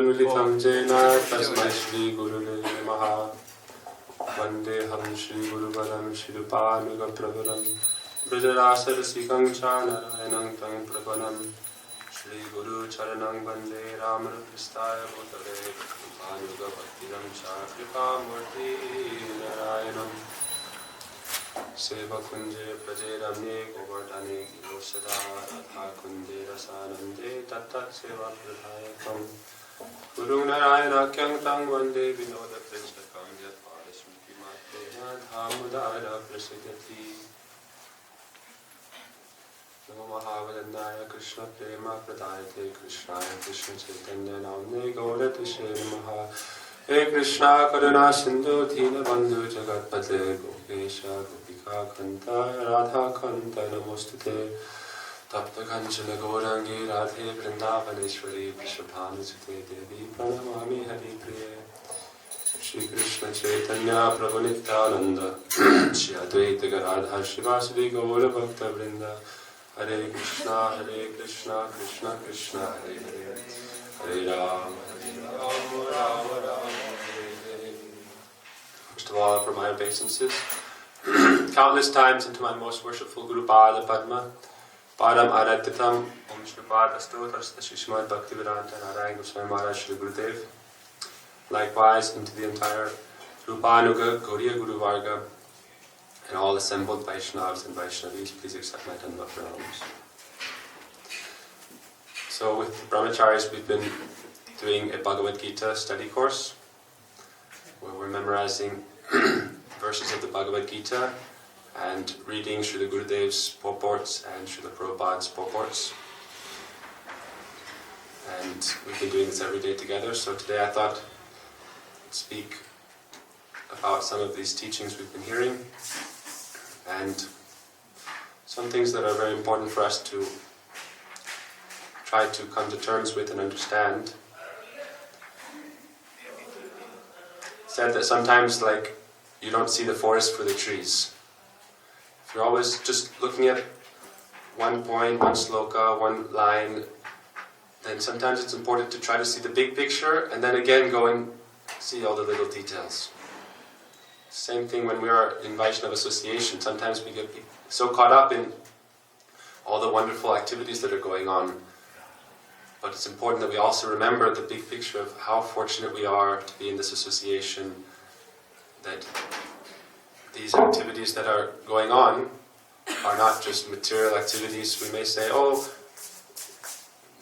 Militam jena tasmai Shri Gurave Namaha. Vandeham Shri Guruvaram Shripanuga Pravaram Brajarasarasikam Chanarayanam Tang Pravanam Shri Guru Charanam Vande Ramakristaya Bhutale Panuga Bhaktiram Chakrika Murti Narayanam Seva Kunje Prajaramne Govardhane Gosada Radha Kunde Rasanande Tattat Seva Pradhayakam Guru Narayana Kyang Tang Vande Vinoda Prishakam Yatpada Smriti Matena Dhamudara Prasidati Namo Mahavadandaya Krishna Prema Pradayate Krishnaya Krishna Chaitanya Namne Gaurati Shri Maha He Krishna Karuna Sindhu Dina Bandhu Jagatpate Gopesha Gopika Kanta Radha Kanta Namostute Tapta Kanchana Gaurangi Radhe Vrindavaneshwari Vrishabhanusute Devi Pranamami Hari Priye Shri Krishna Chaitanya Prabhu Nityananda Shri Advaita Gadadhar Shivasadi Gaura Bhakta Vrinda Hare Krishna Krishna Krishna Hare Hare Hare Ram Ram Hare Hare. First of all, for my obeisances, countless times into my most worshipful Guru Pada Padma, Padam Aradhitam, Om Shripad Astu, Tarsta Shishmad Bhaktivedanta Narayana Goswami Maharaj Shri Gurudev. Likewise, into the entire Rupanuga, Gauriya Guru Varga, and all assembled Vaishnavas and Vaishnavis, please accept my Dhanva pranams. So with the Brahmacharis, we've been doing a Bhagavad Gita study course, where we're memorizing verses of the Bhagavad Gita and reading Srila Gurudev's purports and Srila Prabhupada's purports. And we've been doing this every day together, so today I thought I'd speak about some of these teachings we've been hearing and some things that are very important for us to try to come to terms with and understand. It's said that sometimes, you don't see the forest for the trees. If you're always just looking at one point, one sloka, one line, then sometimes it's important to try to see the big picture and then again go and see all the little details. Same thing when we are in Vaishnava association. Sometimes we get so caught up in all the wonderful activities that are going on. But it's important that we also remember the big picture of how fortunate we are to be in this association, that these activities that are going on are not just material activities. We may say,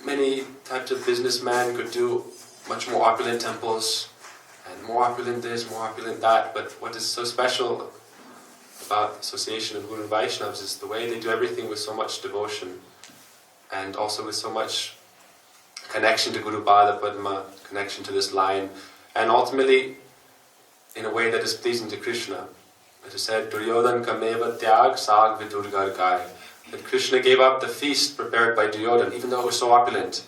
many types of businessmen could do much more opulent temples, and more opulent this, more opulent that, but what is so special about the association of Guru and Vaishnavas is the way they do everything with so much devotion, and also with so much connection to Guru Pada Padma, connection to this line, and ultimately in a way that is pleasing to Krishna. It is said, Duryodan kameva tyag sag vidurgar gai. That Krishna gave up the feast prepared by Duryodhan, even though it was so opulent.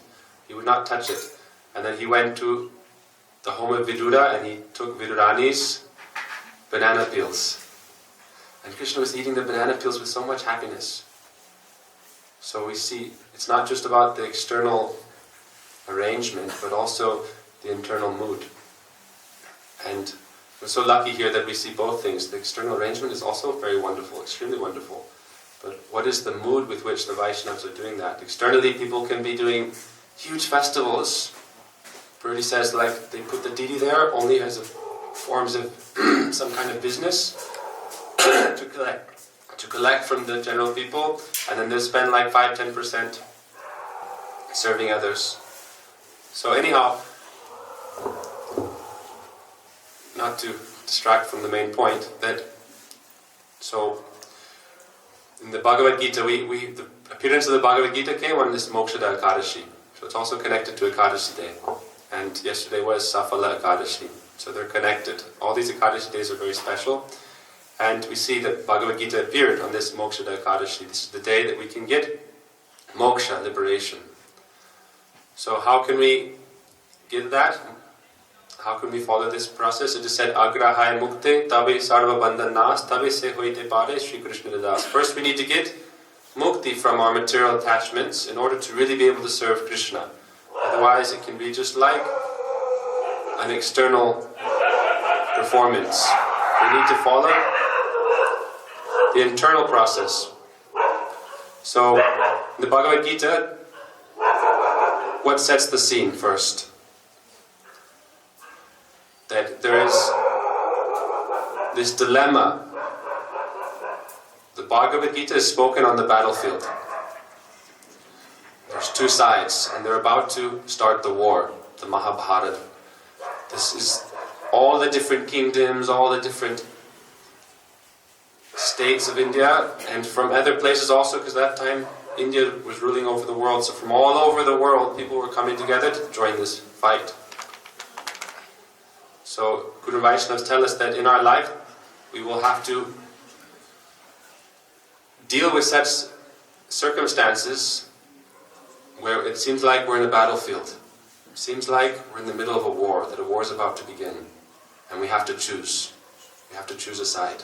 He would not touch it. And then he went to the home of Vidura and he took Vidurani's banana peels. And Krishna was eating the banana peels with so much happiness. So we see, it's not just about the external arrangement, but also the internal mood. And we're so lucky here that we see both things. The external arrangement is also very wonderful, extremely wonderful. But what is the mood with which the Vaishnavas are doing that? Externally, people can be doing huge festivals. Purdy says, they put the deity there only as forms of some kind of business to collect from the general people, and then they'll spend 5-10% serving others. So anyhow, not to distract from the main point, in the Bhagavad Gita, the appearance of the Bhagavad Gita came on this Mokshada Ekadashi. So it's also connected to Ekadashi Day. And yesterday was Safala Ekadashi. So they're connected. All these Ekadashi days are very special. And we see that Bhagavad Gita appeared on this Mokshada Ekadashi. This is the day that we can get moksha, liberation. So how can we get that? How can we follow this process? It is said, Agrahaya mukte tabe sarva bandhanas tabe se hoite pare Shri Krishna das. First we need to get mukti from our material attachments in order to really be able to serve Krishna. Otherwise it can be just like an external performance. We need to follow the internal process. So, in the Bhagavad Gita, what sets the scene first? That there is this dilemma. The Bhagavad Gita is spoken on the battlefield. There's two sides, and they're about to start the war, the Mahabharata. This is all the different kingdoms, all the different states of India, and from other places also, because that time India was ruling over the world. So from all over the world, people were coming together to join this fight. So Guru Vaishnavas tell us that in our life, we will have to deal with such circumstances where it seems like we're in a battlefield. It seems like we're in the middle of a war, that a war is about to begin. And we have to choose. We have to choose a side.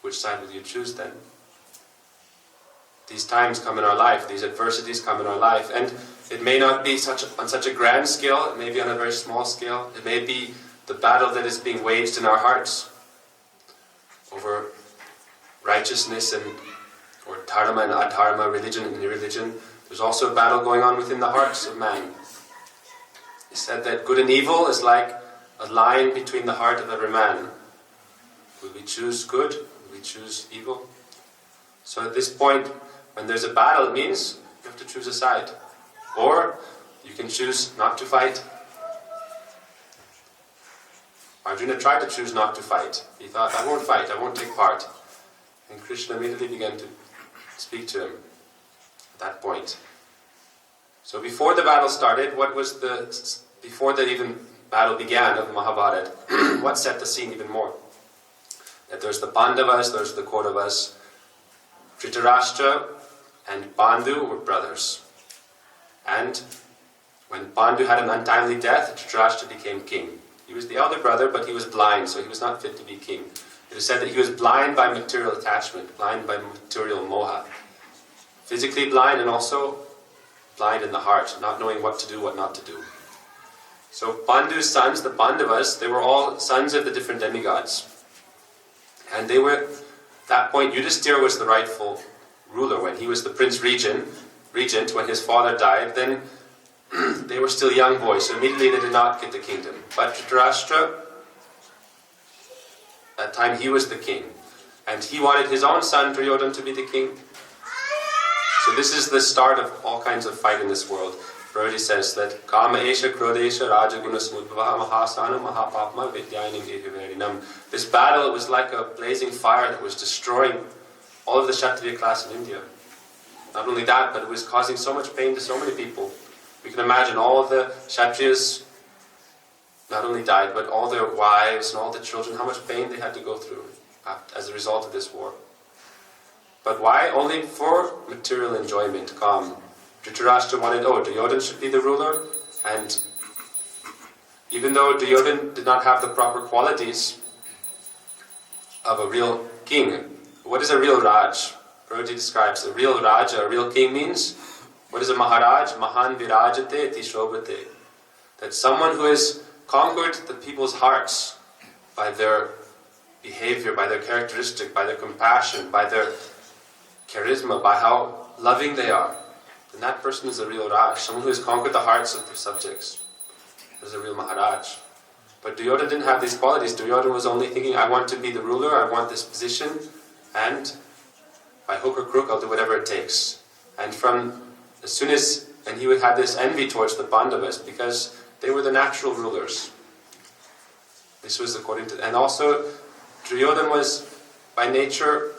Which side will you choose then? These times come in our life, these adversities come in our life, and it may not be on such a grand scale, it may be on a very small scale, it may be the battle that is being waged in our hearts over righteousness or dharma and adharma, religion and irreligion. There's also a battle going on within the hearts of man. It's said that good and evil is like a line between the heart of every man. Will we choose good? Will we choose evil? So at this point, when there's a battle, it means you have to choose a side. Or you can choose not to fight. Arjuna tried to choose not to fight. He thought, I won't fight, I won't take part. And Krishna immediately began to speak to him at that point. So before the battle started, before the even battle began of Mahabharata, what set the scene even more? That there's the Pandavas, there's the Kauravas. Dhritarashtra and Pandu were brothers. And when Pandu had an untimely death, Dhritarashtra became king. He was the elder brother, but he was blind, so he was not fit to be king. It is said that he was blind by material attachment, blind by material moha. Physically blind and also blind in the heart, not knowing what to do, what not to do. So Pandu's sons, the Pandavas, they were all sons of the different demigods. And they were, at that point, Yudhishthira was the rightful ruler. When he was the prince regent, when his father died, then they were still young boys, so immediately they did not get the kingdom. But Dhritarashtra, that time he was the king. And he wanted his own son, Duryodhana, to be the king. So this is the start of all kinds of fight in this world. Prabhupada says that Kama Esha Krodesha Rajaguna Smudbhava Mahasana Mahapapma Vidyayanam Ehiverinam. This battle was like a blazing fire that was destroying all of the Kshatriya class in India. Not only that, but it was causing so much pain to so many people. We can imagine all of the Kshatriyas not only died, but all their wives and all the children, how much pain they had to go through as a result of this war. But why? Only for material enjoyment, calm. Dhritarashtra wanted, Duryodhana should be the ruler, and even though Duryodhana did not have the proper qualities of a real king, what is a real Raj? Prabhupada describes a real Raja, a real king means, what is a Maharaj? Mahan virajate tishobhate. That someone who has conquered the people's hearts by their behavior, by their characteristic, by their compassion, by their charisma, by how loving they are, then that person is a real Raj, someone who has conquered the hearts of their subjects. Is a real Maharaj. But Duryodhana didn't have these qualities. Duryodhana was only thinking, I want to be the ruler, I want this position, and by hook or crook, I'll do whatever it takes. And he would have this envy towards the Pandavas because they were the natural rulers. This was according to, and also Duryodhana was by nature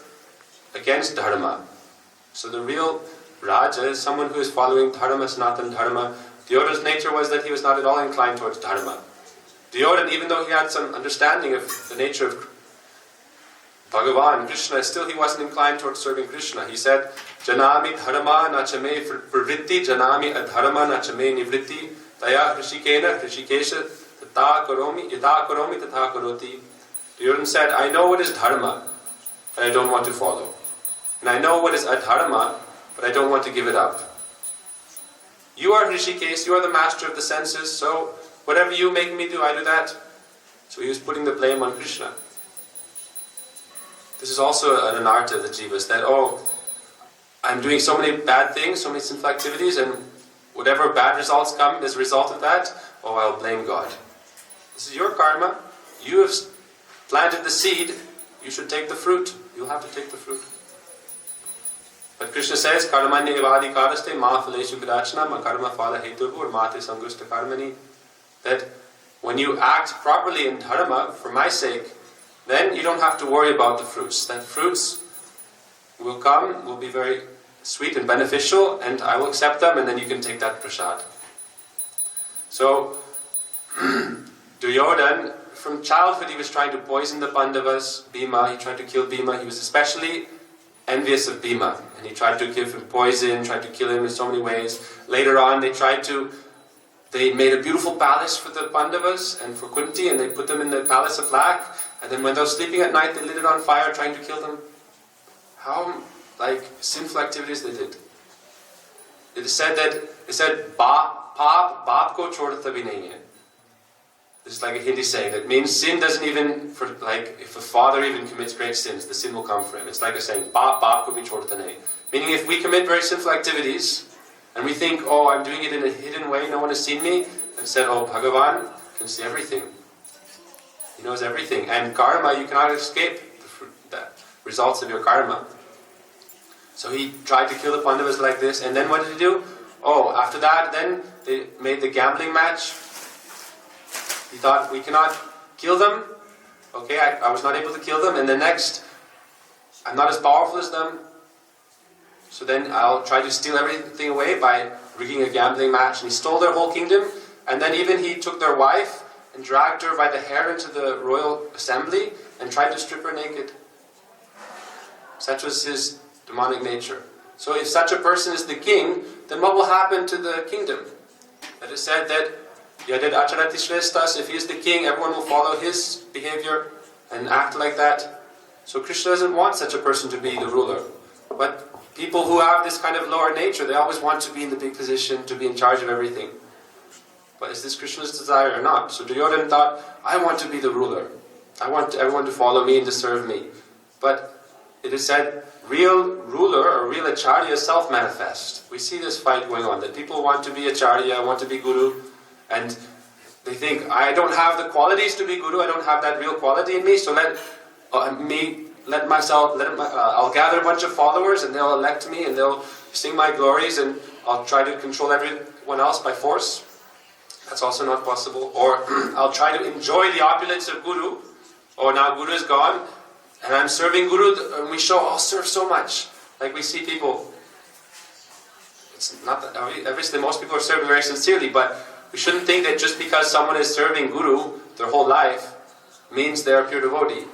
against dharma. So the real Raja is someone who is following dharma, sanatana dharma. Duryodhana's nature was that he was not at all inclined towards dharma. Duryodhana, even though he had some understanding of the nature of Bhagavan, Krishna, still he wasn't inclined towards serving Krishna. He said, Janami dharma nachame pravritti, janami adharma nachame nivritti, taya hrishikena hrishikesha tata karomi, yata karomi tata karoti. Duryodhana said, I know what is dharma, but I don't want to follow. And I know what is adharma, but I don't want to give it up. You are Hrishikesh, you are the master of the senses, so whatever you make me do, I do that. So he was putting the blame on Krishna. This is also an anartha of the jivas, that, I'm doing so many bad things, so many sinful activities, and whatever bad results come as a result of that, I'll blame God. This is your karma. You have planted the seed, you should take the fruit. You'll have to take the fruit. But Krishna says, Karmanya evadikaraste ma phaleshu kadachana ma karma phala hetuvu or mate sangusta karmani, that when you act properly in dharma, for my sake, then you don't have to worry about the fruits. That fruits will come, will be very sweet and beneficial, and I will accept them, and then you can take that prasad. So, Duryodhana, from childhood he was trying to poison the Pandavas, Bhima, he tried to kill Bhima, he was especially envious of Bhima, and he tried to give him poison, tried to kill him in so many ways. Later on they made a beautiful palace for the Pandavas and for Kunti, and they put them in the palace of black, and then when they were sleeping at night they lit it on fire trying to kill them. How sinful activities they did. It is said Baap ko chhodta bhi nahi hai. This is like a Hindi saying. That means sin doesn't even, if a father even commits great sins, the sin will come for him. It's like a saying, Baap ko bhi chhodta nahi. Meaning if we commit very sinful activities, and we think, I'm doing it in a hidden way, no one has seen me, and said, Bhagavan can see everything. He knows everything. And karma, you cannot escape the results of your karma. So he tried to kill the Pandavas like this, and then what did he do? After that, then they made the gambling match. He thought, we cannot kill them. Okay, I was not able to kill them, and the next, I'm not as powerful as them. So then I'll try to steal everything away by rigging a gambling match. And he stole their whole kingdom, and then even he took their wife and dragged her by the hair into the royal assembly and tried to strip her naked. Such was his demonic nature. So if such a person is the king, then what will happen to the kingdom? It is said that Yadid Acharati Shreshtas, if he is the king, everyone will follow his behavior and act like that. So Krishna doesn't want such a person to be the ruler. But people who have this kind of lower nature, they always want to be in the big position, to be in charge of everything. But is this Krishna's desire or not? So Duryodhana thought, I want to be the ruler. I want everyone to follow me and to serve me. But it is said, real ruler or real acharya is self-manifest. We see this fight going on, that people want to be acharya, want to be guru, and they think, I don't have the qualities to be guru, I don't have that real quality in me, so I'll gather a bunch of followers and they'll elect me and they'll sing my glories and I'll try to control everyone else by force. That's also not possible. Or I'll try to enjoy the opulence of Guru. Now Guru is gone and I'm serving Guru, and I'll serve so much. Like we see people, it's not that, obviously most people are serving very sincerely, but we shouldn't think that just because someone is serving Guru their whole life means they're a pure devotee.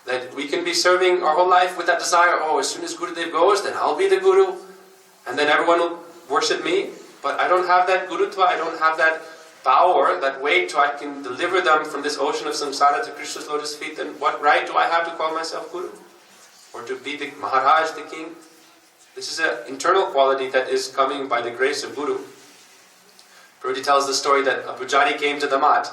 That we can be serving our whole life with that desire, as soon as Gurudev goes, then I'll be the Guru, and then everyone will worship me. But I don't have that Gurutva, I don't have that power, that weight, so I can deliver them from this ocean of samsara to Krishna's lotus feet. Then what right do I have to call myself Guru? Or to be the Maharaj, the king? This is an internal quality that is coming by the grace of Guru. Prabhupada tells the story that a pujari came to the mat,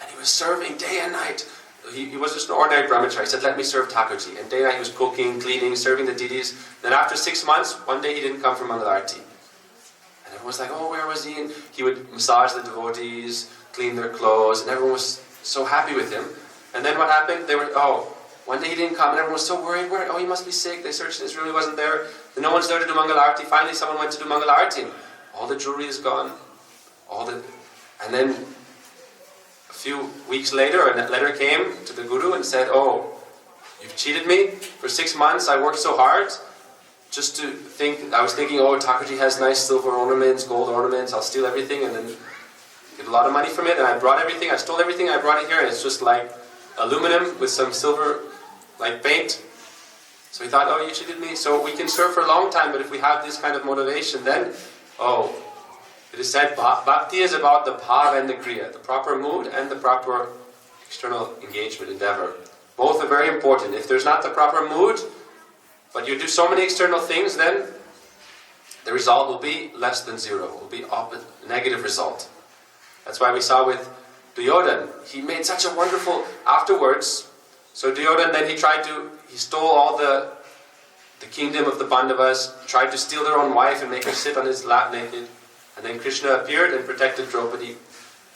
and he was serving day and night. He was just an ordinary brahmachari. He said, let me serve Thakurji. And day and night he was cooking, cleaning, serving the deities. Then after 6 months, one day he didn't come for Mangalarti. And everyone was like, where was he? And he would massage the devotees, clean their clothes, and everyone was so happy with him. And then what happened? One day he didn't come, and everyone was so worried. He must be sick. They searched in his room, he wasn't there. Then no one's there to do Mangalarti. Finally someone went to do Mangalarti, and all the jewelry is gone. And then a few weeks later, a letter came to the Guru and said, you've cheated me. For 6 months I worked so hard just to think, I was thinking, Thakurji has nice silver ornaments, gold ornaments, I'll steal everything and then get a lot of money from it. And I brought everything, I stole everything, I brought it here, and it's just like aluminum with some silver, like paint. So he thought, you cheated me. So we can serve for a long time, but if we have this kind of motivation, then, it is said, bhakti is about the bhav and the kriya, the proper mood and the proper external engagement, endeavor. Both are very important. If there's not the proper mood, but you do so many external things, then the result will be less than zero. It will be a negative result. That's why we saw with Duryodhana, he made such a wonderful afterwards. So Duryodhana then he stole all the kingdom of the Pandavas, tried to steal their own wife and make her sit on his lap naked. And then Krishna appeared and protected Draupadi.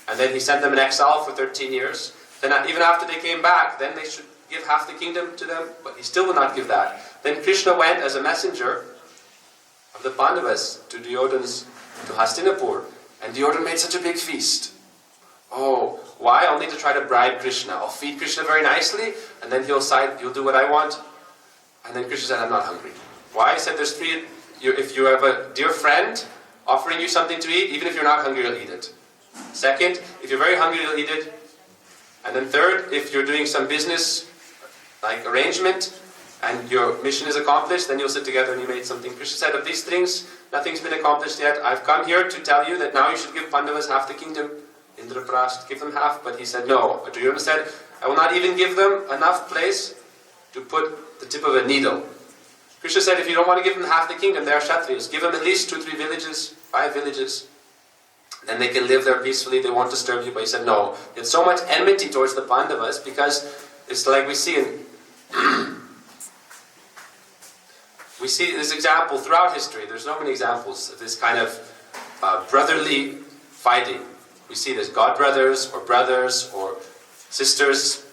And then he sent them in exile for 13 years. Then even after they came back, then they should give half the kingdom to them, but he still would not give that. Then Krishna went as a messenger of the Pandavas to Hastinapur, and Duryodhana made such a big feast. Oh, why? Only to try to bribe Krishna. I'll feed Krishna very nicely, and then he'll do what I want. And then Krishna said, I'm not hungry. Why? He said, there's three. If you have a dear friend offering you something to eat, even if you're not hungry, you'll eat it. Second, if you're very hungry, you'll eat it. And then third, if you're doing some business like arrangement and your mission is accomplished, then you'll sit together and you made something. Krishna said, of these things, nothing's been accomplished yet. I've come here to tell you that now you should give Pandavas half the kingdom. Indraprasth, give them half. But he said, no. Duryodhana said, I will not even give them enough place to put the tip of a needle. Krishna said, if you don't want to give them half the kingdom, they are Kshatriyas. Give them at least 2, 3 villages, 5 villages. Then they can live there peacefully, they won't disturb you. But he said, no. It's so much enmity towards the Pandavas because it's like we see this example throughout history. There's so many examples of this kind of brotherly fighting. We see this god brothers or sisters.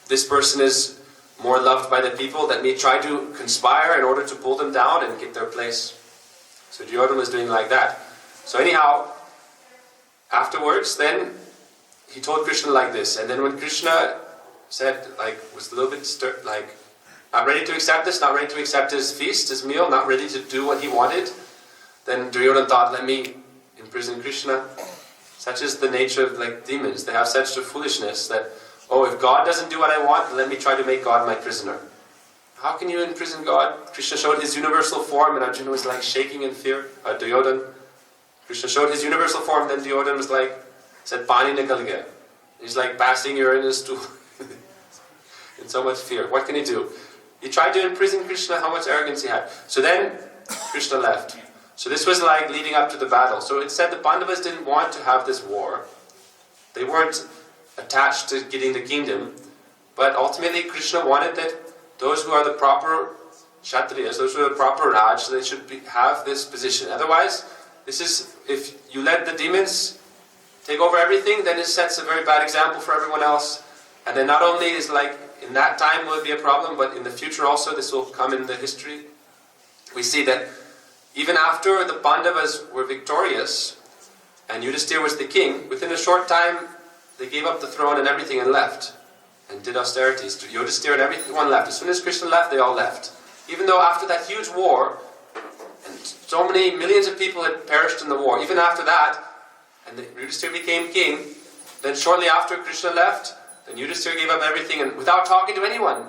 This person is more loved by the people that may try to conspire in order to pull them down and get their place. So Duryodhana was doing like that. So anyhow, afterwards, then he told Krishna like this, and then when Krishna said, was a little bit not ready to accept this, not ready to accept his feast, his meal, not ready to do what he wanted, then Duryodhana thought, let me imprison Krishna. Such is the nature of demons. They have such a foolishness that, if God doesn't do what I want, let me try to make God my prisoner. How can you imprison God? Krishna showed his universal form and Arjuna was shaking in fear. Duryodhana. Krishna showed his universal form, then Duryodhana was said, Pani nikal gaya. He's passing urine in his stool. In so much fear. What can he do? He tried to imprison Krishna, how much arrogance he had. So then, Krishna left. So this was leading up to the battle. So it said the Pandavas didn't want to have this war. They weren't attached to getting the kingdom. But ultimately, Krishna wanted that those who are the proper Kshatriyas, those who are the proper Raj, they should have this position. Otherwise, if you let the demons take over everything, then it sets a very bad example for everyone else. And then not only is in that time will it be a problem, but in the future also, this will come in the history. We see that even after the Pandavas were victorious, and Yudhisthira was the king, within a short time, they gave up the throne and everything and left, and did austerities. Yudhisthira and everyone left. As soon as Krishna left, they all left. Even though after that huge war, and so many millions of people had perished in the war, even after that, and Yudhisthira became king, then shortly after Krishna left, then Yudhisthira gave up everything, and without talking to anyone,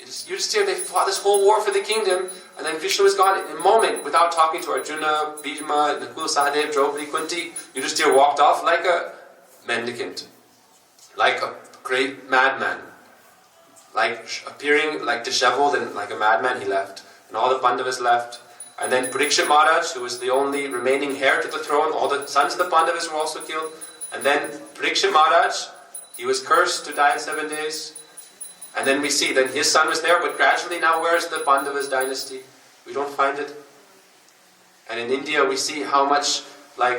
Yudhisthira, they fought this whole war for the kingdom, and then Krishna was gone in a moment, without talking to Arjuna, Bhishma, Nakul, Sahadev, Draupadi, Kunti. Yudhisthira walked off like a mendicant, like a great madman, appearing disheveled and like a madman. He left, and all the Pandavas left. And then Parikshit Maharaj, who was the only remaining heir to the throne, all the sons of the Pandavas were also killed. And then Parikshit Maharaj, he was cursed to die in 7 days. And then we see that his son was there, but gradually now where's the Pandavas dynasty? We don't find it. And in India we see how much,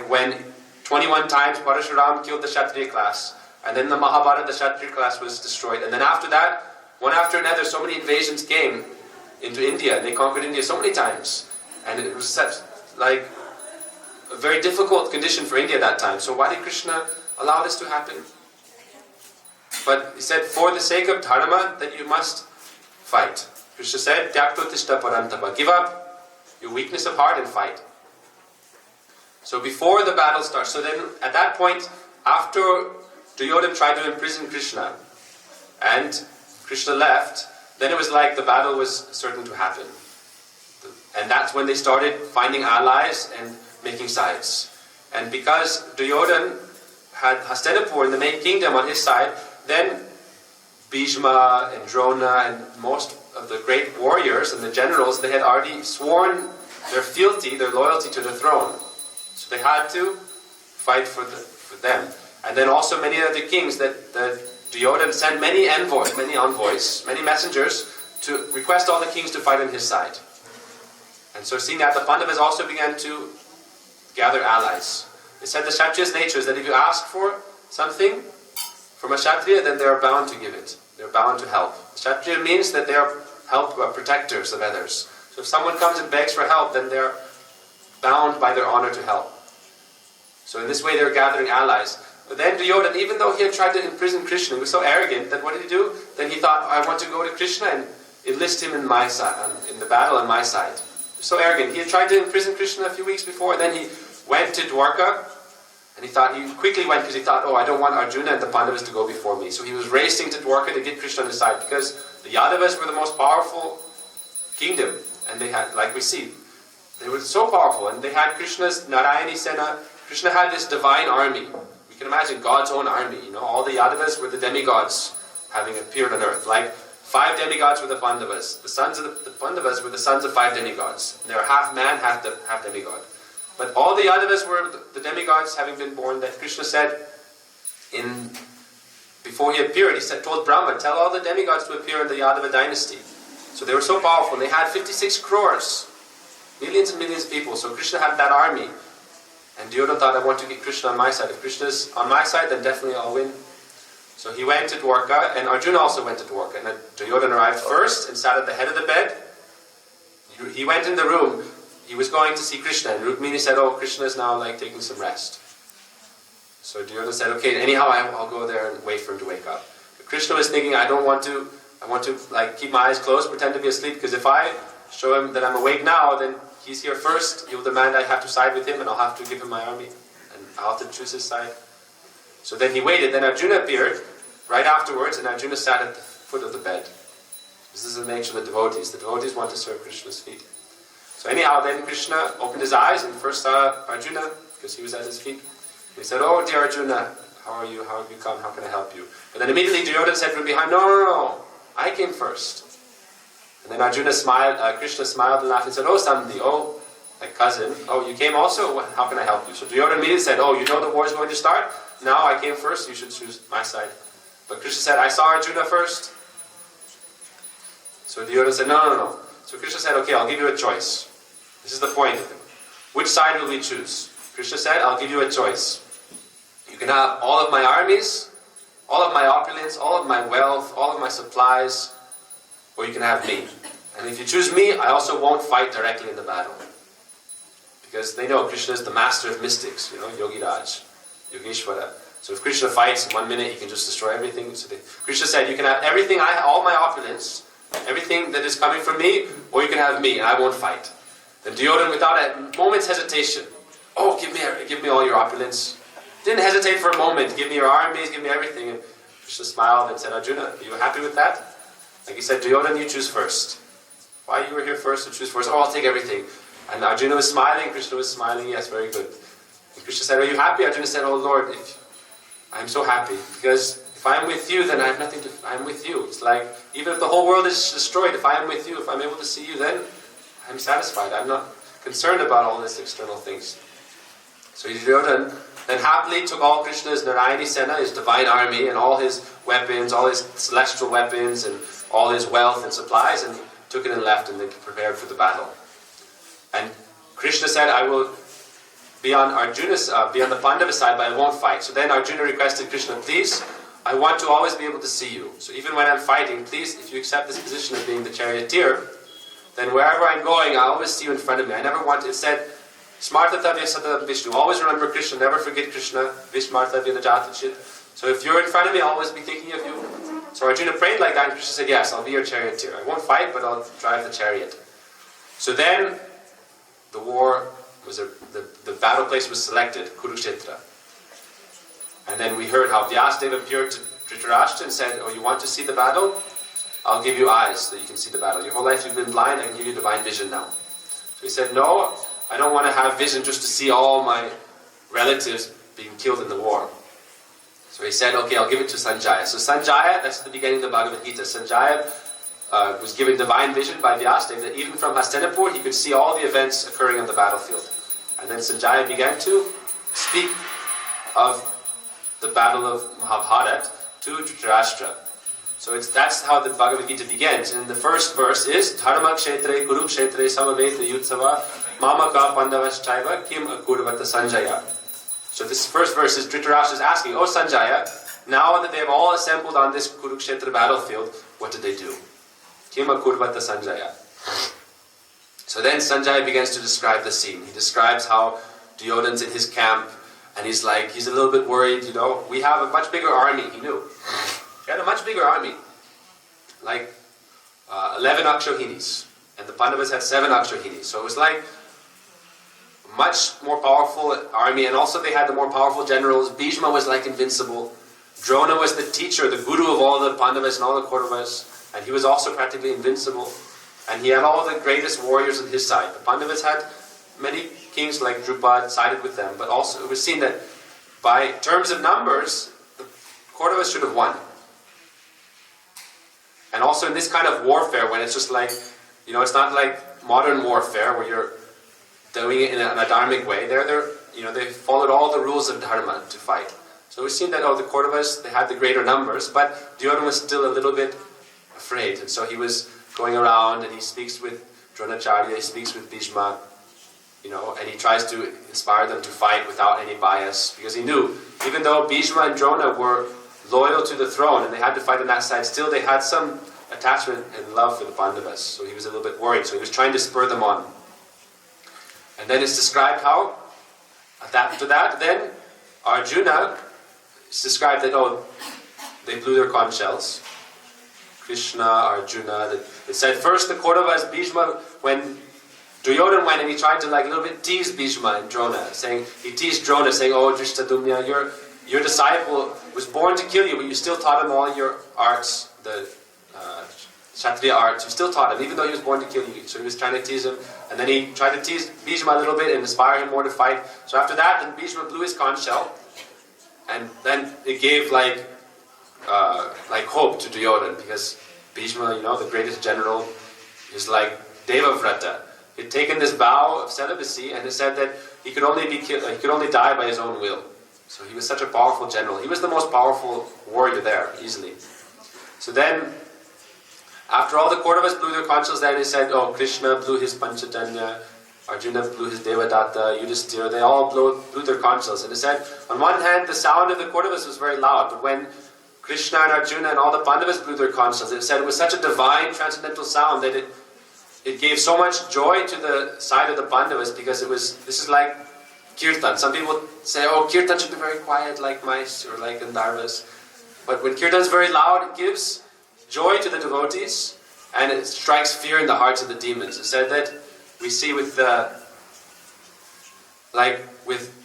when 21 times Parashuram killed the Kshatriya class, and then the Mahabharata, the Kshatriya class was destroyed. And then after that, one after another, so many invasions came into India, and they conquered India so many times. And it was such, a very difficult condition for India at that time. So why did Krishna allow this to happen? But he said, for the sake of dharma, that you must fight. Krishna said, Tyakto tishta parantapa. Give up your weakness of heart and fight. So before the battle starts, so then at that point, after Duryodhana tried to imprison Krishna, and Krishna left, then it was like the battle was certain to happen. And that's when they started finding allies and making sides. And because Duryodhana had Hastinapur in the main kingdom on his side, then Bhishma and Drona and most of the great warriors and the generals, they had already sworn their fealty, their loyalty to the throne. So they had to fight for with them. And then also many other kings that Duryodhana sent many envoys, many messengers to request all the kings to fight on his side. And so seeing that, the Pandavas also began to gather allies. They said the Kshatriya's nature is that if you ask for something from a Kshatriya, then they are bound to give it. They're bound to help. Kshatriya means that they are protectors of others. So if someone comes and begs for help, then they're bound by their honor to help. So in this way they're gathering allies. But then Duryodhana, even though he had tried to imprison Krishna, he was so arrogant that what did he do? Then he thought, I want to go to Krishna and enlist him in my side, in the battle on my side. He was so arrogant. He had tried to imprison Krishna a few weeks before, and then he went to Dwarka, and he quickly went because he thought, I don't want Arjuna and the Pandavas to go before me. So he was racing to Dwarka to get Krishna on his side, because the Yadavas were the most powerful kingdom, and they had, like we see, they were so powerful, and they had Krishna's Narayani Sena. Krishna had this divine army. You can imagine God's own army. All the Yadavas were the demigods having appeared on earth. Like 5 demigods were the Pandavas. The sons of the Pandavas were the sons of 5 demigods. And they were half man, half demigod. But all the Yadavas were the demigods having been born. That Krishna said, before he appeared, told Brahma, tell all the demigods to appear in the Yadava dynasty. So they were so powerful. They had 56 crores, millions and millions of people. So Krishna had that army. And Duryodhana thought, I want to get Krishna on my side. If Krishna is on my side, then definitely I'll win. So he went to Dwarka, and Arjuna also went to Dwarka. And Duryodhana arrived first and sat at the head of the bed. He went in the room. He was going to see Krishna, and Rukmini said, Krishna is now taking some rest. So Duryodhana said, okay, anyhow I'll go there and wait for him to wake up. But Krishna was thinking, I want to keep my eyes closed, pretend to be asleep, because if I show him that I'm awake now, then he's here first, he'll demand I have to side with him, and I'll have to give him my army, and I'll have to choose his side. So then he waited, then Arjuna appeared right afterwards, and Arjuna sat at the foot of the bed. This is the nature of the devotees. The devotees want to serve Krishna's feet. So anyhow, then Krishna opened his eyes and first saw Arjuna, because he was at his feet. He said, dear Arjuna, how are you? How have you come? How can I help you? But then immediately Duryodhana said from behind, no, I came first. And then Krishna smiled and laughed and said, Samdi, my cousin, you came also? How can I help you? So Duryodhana immediately said, you know the war is going to start? Now I came first, you should choose my side. But Krishna said, I saw Arjuna first. So Duryodhana said, no. So Krishna said, okay, I'll give you a choice. This is the point of it. Which side will we choose? Krishna said, I'll give you a choice. You can have all of my armies, all of my opulence, all of my wealth, all of my supplies, or you can have me. And if you choose me, I also won't fight directly in the battle. Because they know Krishna is the master of mystics, Yogi Raj, Yogeshwara. So if Krishna fights in 1 minute, he can just destroy everything. So Krishna said, you can have everything, all my opulence, everything that is coming from me, or you can have me, and I won't fight. Then Duryodhana, without a moment's hesitation, give me all your opulence. Didn't hesitate for a moment. Give me your armies, give me everything. And Krishna smiled and said, Arjuna, are you happy with that? Like he said, Duryodhana, you choose first. Why you were here first, you choose first. I'll take everything. And Arjuna was smiling, Krishna was smiling, yes, very good. And Krishna said, are you happy? Arjuna said, Lord, I'm so happy. Because if I'm with you, then I have nothing to... I'm with you. It's like, even if the whole world is destroyed, if I am with you, if I'm able to see you, then I'm satisfied. I'm not concerned about all these external things. So Duryodhana then happily took all Krishna's Narayani Sena, his divine army, and all his weapons, all his celestial weapons, and all his wealth and supplies, and took it and left, and they prepared for the battle. And Krishna said, I will be on the Pandava side, but I won't fight. So then Arjuna requested Krishna, please, I want to always be able to see you. So even when I'm fighting, please, if you accept this position of being the charioteer, then wherever I'm going, I always see you in front of me. I never want, it said, Smartatavya Satatam Vishnu. Always remember Krishna, never forget Krishna. Vishmartavya Najatachit. So if you're in front of me, I'll always be thinking of you. So Arjuna prayed like that, and Krishna said, yes, I'll be your charioteer. I won't fight, but I'll drive the chariot. So then, the war was, the battle place was selected, Kurukshetra. And then we heard how Vyasadeva appeared to Dhritarashtra and said, you want to see the battle? I'll give you eyes so that you can see the battle. Your whole life you've been blind, I can give you divine vision now. So he said, no, I don't want to have vision just to see all my relatives being killed in the war. So he said, okay, I'll give it to Sanjaya. So Sanjaya, that's the beginning of the Bhagavad Gita. Sanjaya was given divine vision by Vyasadeva that even from Hastinapur he could see all the events occurring on the battlefield. And then Sanjaya began to speak of the battle of Mahabharat to Dhritarashtra. So that's how the Bhagavad Gita begins. And the first verse is Dharma Kshetre Kurukshetre Samaveta Yutsava Mamaka Pandavaschaiva Kim Akurvata Sanjaya. So this first verse is Dhritarashtra is asking, "Oh Sanjaya, now that they have all assembled on this Kurukshetra battlefield, what did they do? Kim Akurvata Sanjaya." So then Sanjaya begins to describe the scene. He describes how Duryodhana's in his camp, and he's a little bit worried, we have a much bigger army, he knew. He had a much bigger army, 11 Akshohinis, and the Pandavas had 7 Akshohinis. So it was like a much more powerful army, and also they had the more powerful generals. Bhishma was like invincible. Drona was the teacher, the guru of all the Pandavas and all the Kauravas, and he was also practically invincible. And he had all the greatest warriors on his side. The Pandavas had many kings like Drupad sided with them, but also it was seen that by terms of numbers, the Kauravas should have won. And also in this kind of warfare, when it's just it's not like modern warfare where you're doing it in a dharmic way. They followed all the rules of dharma to fight. So we've seen that the Kauravas, they had the greater numbers, but Duryodhana was still a little bit afraid. And so he was going around and he speaks with Dronacharya, he speaks with Bhishma, and he tries to inspire them to fight without any bias, because he knew, even though Bhishma and Drona were loyal to the throne and they had to fight on that side, still they had some attachment and love for the Pandavas. So he was a little bit worried, so he was trying to spur them on. And then it's described how, after that, then Arjuna, it's described that, they blew their conch shells. Krishna, Arjuna, it said first the Kauravas, Bhishma, when Duryodhana went and he tried to a little bit tease Bhishma and Drona, he teased Drona saying, "Oh Drishtadumna, your disciple was born to kill you, but you still taught him all your arts, the Kshatriya arts, you still taught him, even though he was born to kill you." So he was trying to tease him, and then he tried to tease Bhishma a little bit and inspire him more to fight. So after that, then Bhishma blew his conch shell, and then it gave hope to Duryodhana, because Bhishma, the greatest general, is like Devavrata. He'd taken this vow of celibacy, and it said that he could only be killed, he could only die by his own will. So he was such a powerful general. He was the most powerful warrior there, easily. So then, after all the Kauravas blew their conch shells, then he said, Krishna blew his Panchajanya, Arjuna blew his Devadatta, Yudhishthira, they all blew their conch shells. And it said, on one hand, the sound of the Kauravas was very loud, but when Krishna and Arjuna and all the Pandavas blew their conch shells, it said it was such a divine, transcendental sound that it gave so much joy to the side of the Pandavas, because this is like Kirtan. Some people say, Kirtan should be very quiet like mice or like Gandharvas. But when Kirtan is very loud, it gives joy to the devotees and it strikes fear in the hearts of the demons. It said that we see with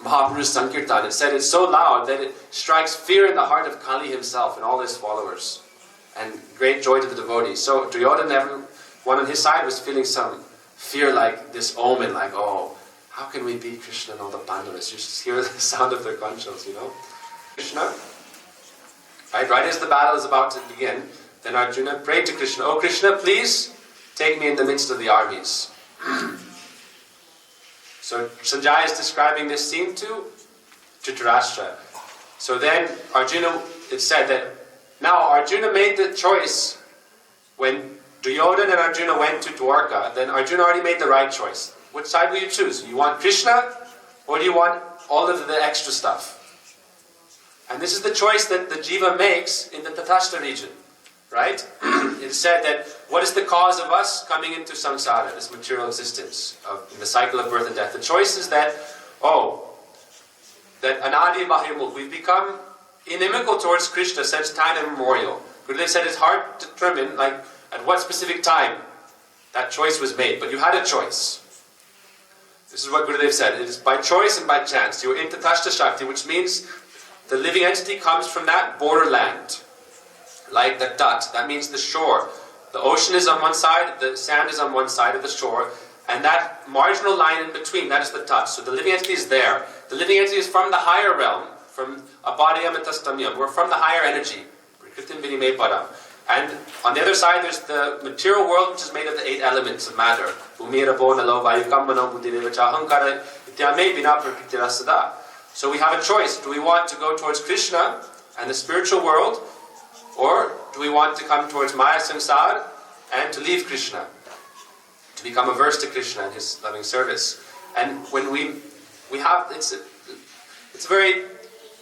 Mahapurush Sankirtan, it said it's so loud that it strikes fear in the heart of Kali himself and all his followers, and great joy to the devotees. So Duryodhana, everyone on his side was feeling some fear, like this omen, how can we beat Krishna and all the Pandavas? You just hear the sound of their conch shells, Krishna, right as the battle is about to begin, then Arjuna prayed to Krishna, "Oh Krishna, please take me in the midst of the armies." So Sanjaya is describing this scene to Dhritarashtra. So then Arjuna, it said that now Arjuna made the choice when Duryodhana and Arjuna went to Dwarka, then Arjuna already made the right choice. Which side will you choose? You want Krishna, or do you want all of the extra stuff? And this is the choice that the jiva makes in the Tatastha region, right? It said that what is the cause of us coming into samsara, this material existence, in the cycle of birth and death? The choice is that anadi bahimul, we've become inimical towards Krishna since time immemorial. Gurudev said it's hard to determine at what specific time that choice was made, but you had a choice. This is what Gurudev said. It is by choice and by chance. You are in Tatastha Shakti, which means the living entity comes from that borderland. Like the tat, that means the shore. The ocean is on one side, the sand is on one side of the shore, and that marginal line in between, that is the tat. So the living entity is there. The living entity is from the higher realm, from Abadiyam and Tastamyam. We're from the higher energy. Prakritim Vinime Padam. And on the other side, there's the material world, which is made of the 8 elements of matter. So we have a choice. Do we want to go towards Krishna and the spiritual world, or do we want to come towards Maya Samsara and to leave Krishna, to become averse to Krishna and his loving service? And when we have, it's a very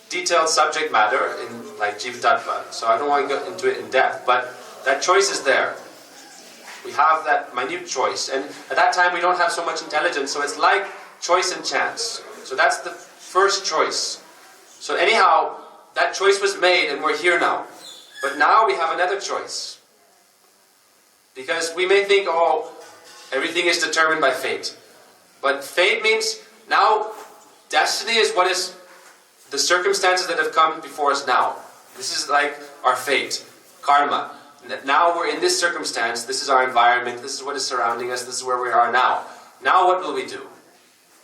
detailed subject matter in like Jiva Tattva, so I don't want to go into it in depth, but that choice is there. We have that minute choice, and at that time we don't have so much intelligence, so it's like choice and chance. So that's the first choice. So anyhow, that choice was made and we're here now. But now we have another choice. Because we may think, oh, everything is determined by fate. But fate means now destiny is what is the circumstances that have come before us now. This is like our fate, karma. Now we're in this circumstance, this is our environment, this is what is surrounding us, this is where we are now. Now what will we do?